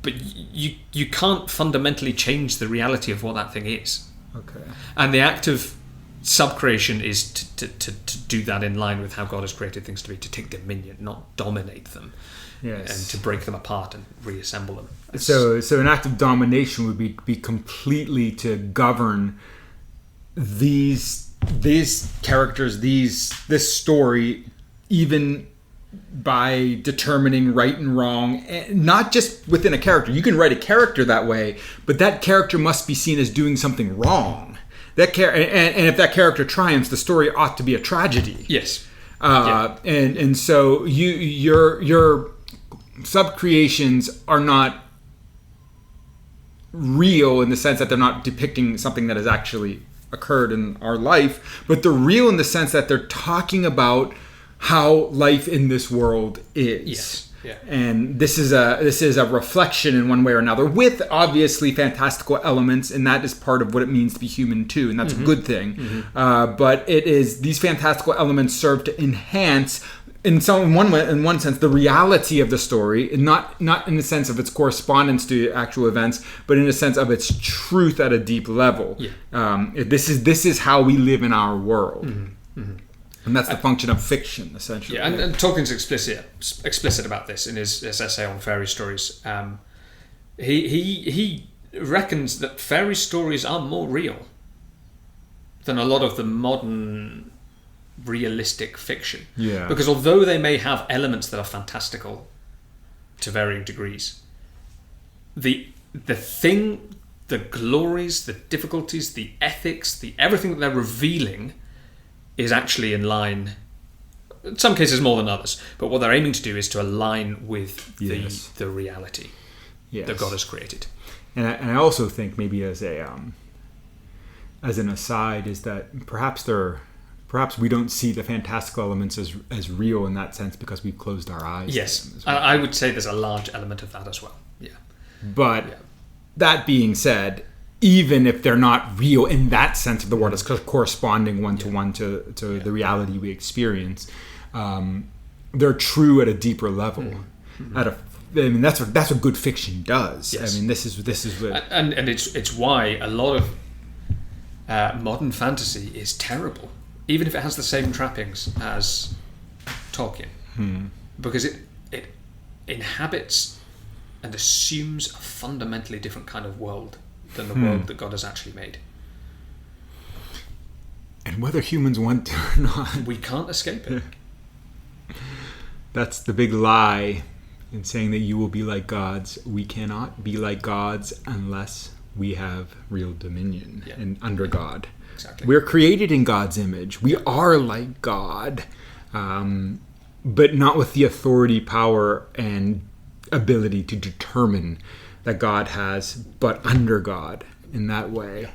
but you can't fundamentally change the reality of what that thing is. Okay. And the act of subcreation is to do that in line with how God has created things to be, to take dominion, not dominate them. Yes. And to break them apart and reassemble them. So an act of domination would be completely to govern these characters, this story, even by determining right and wrong, and not just within a character. You can write a character that way, but that character must be seen as doing something wrong. And if that character triumphs, the story ought to be a tragedy. Yes. And so your subcreations are not real in the sense that they're not depicting something that has actually occurred in our life, but they're real in the sense that they're talking about how life in this world is. Yes. Yeah. And this is a reflection in one way or another, with obviously fantastical elements, and that is part of what it means to be human too, and that's a good thing. But it is, these fantastical elements serve to enhance, in one sense, the reality of the story, not in the sense of its correspondence to actual events, but in a sense of its truth at a deep level. Yeah. This is how we live in our world. And that's the function of fiction, essentially. Yeah, and Tolkien's explicit about this in his essay on fairy stories. He reckons that fairy stories are more real than a lot of the modern realistic fiction. Yeah. Because although they may have elements that are fantastical to varying degrees, the glories, the difficulties, the ethics, everything that they're revealing is actually in line, in some cases more than others, but what they're aiming to do is to align with the reality that God has created. And I also think, maybe as an aside, is that perhaps we don't see the fantastical elements as real in that sense because we've closed our eyes. Yes, to them as well. I would say there's a large element of that as well. Yeah, but that being said, even if they're not real in that sense of the word, as corresponding one-to-one to the reality we experience, they're true at a deeper level. That's what good fiction does. Yes. I mean, this is what, and it's why a lot of modern fantasy is terrible, even if it has the same trappings as Tolkien, because it inhabits and assumes a fundamentally different kind of world than the world that God has actually made. And whether humans want to or not, we can't escape it. That's the big lie in saying that you will be like gods. We cannot be like gods unless we have real dominion and under God. Exactly. We're created in God's image. We are like God, but not with the authority, power, and ability to determine that God has, but under God in that way.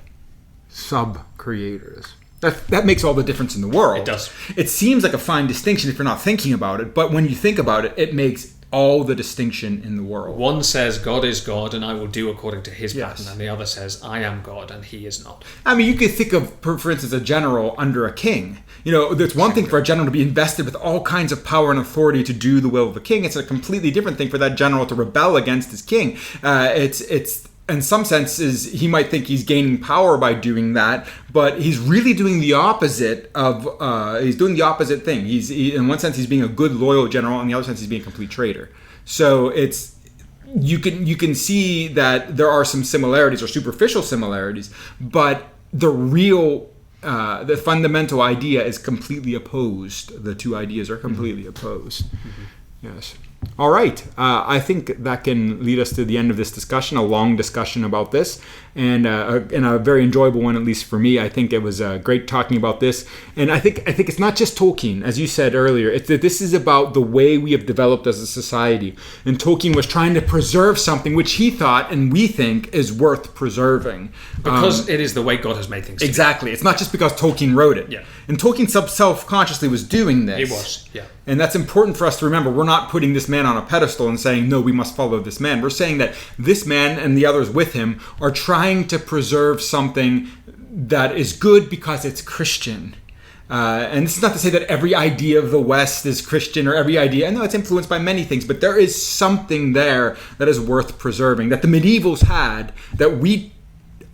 Sub-creators. That makes all the difference in the world. It does. It seems like a fine distinction if you're not thinking about it, but when you think about it, it makes all the distinction in the world. One says God is God and I will do according to his Yes. pattern, and the other says I am God and he is not. I mean, you could think of, for instance, a general under a king. You know, there's one thing for a general to be invested with all kinds of power and authority to do the will of the king. It's a completely different thing for that general to rebel against his king. It's in some senses, he might think he's gaining power by doing that, but he's really doing the opposite of. He's doing the opposite thing. In one sense, he's being a good, loyal general. In the other sense, he's being a complete traitor. So it's you can see that there are some similarities or superficial similarities, but the real. The fundamental idea is completely opposed. The two ideas are completely opposed. Yes. All right. I think that can lead us to the end of this discussion, a long discussion about this, and a very enjoyable one, at least for me. I think it was great talking about this. And I think it's not just Tolkien, as you said earlier. It's that this is about the way we have developed as a society. And Tolkien was trying to preserve something which he thought and we think is worth preserving. Because it is the way God has made things. Exactly. It's not just because Tolkien wrote it. Yeah. And Tolkien self-consciously was doing this. He was, yeah. And that's important for us to remember. We're not putting this man on a pedestal and saying, no, we must follow this man. We're saying that this man and the others with him are trying to preserve something that is good because it's Christian. And this is not to say that every idea of the West is Christian or every idea. I know it's influenced by many things, but there is something there that is worth preserving, that the medievals had, that we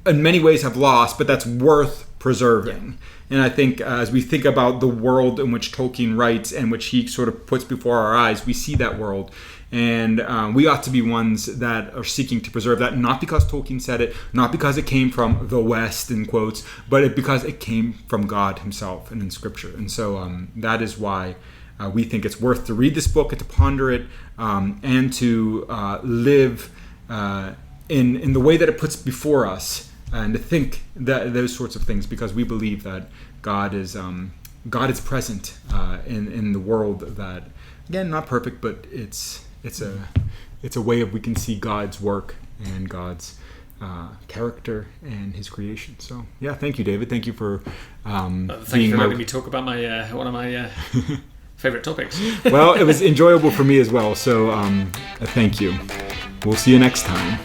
in many ways have lost, but that's worth preserving. Yeah. And I think as we think about the world in which Tolkien writes and which he sort of puts before our eyes, we see that world. And we ought to be ones that are seeking to preserve that, not because Tolkien said it, not because it came from the West, in quotes, but because it came from God himself and in Scripture. And so that is why we think it's worth to read this book and to ponder it and to live in the way that it puts before us. And to think that those sorts of things, because we believe that God is present in the world. That, again, not perfect, but it's a way of we can see God's work and God's character and His creation. So yeah, thank you, David. Thank you for thank you for letting me talk about my one of my favorite topics. Well, it was enjoyable for me as well, so thank you. We'll see you next time.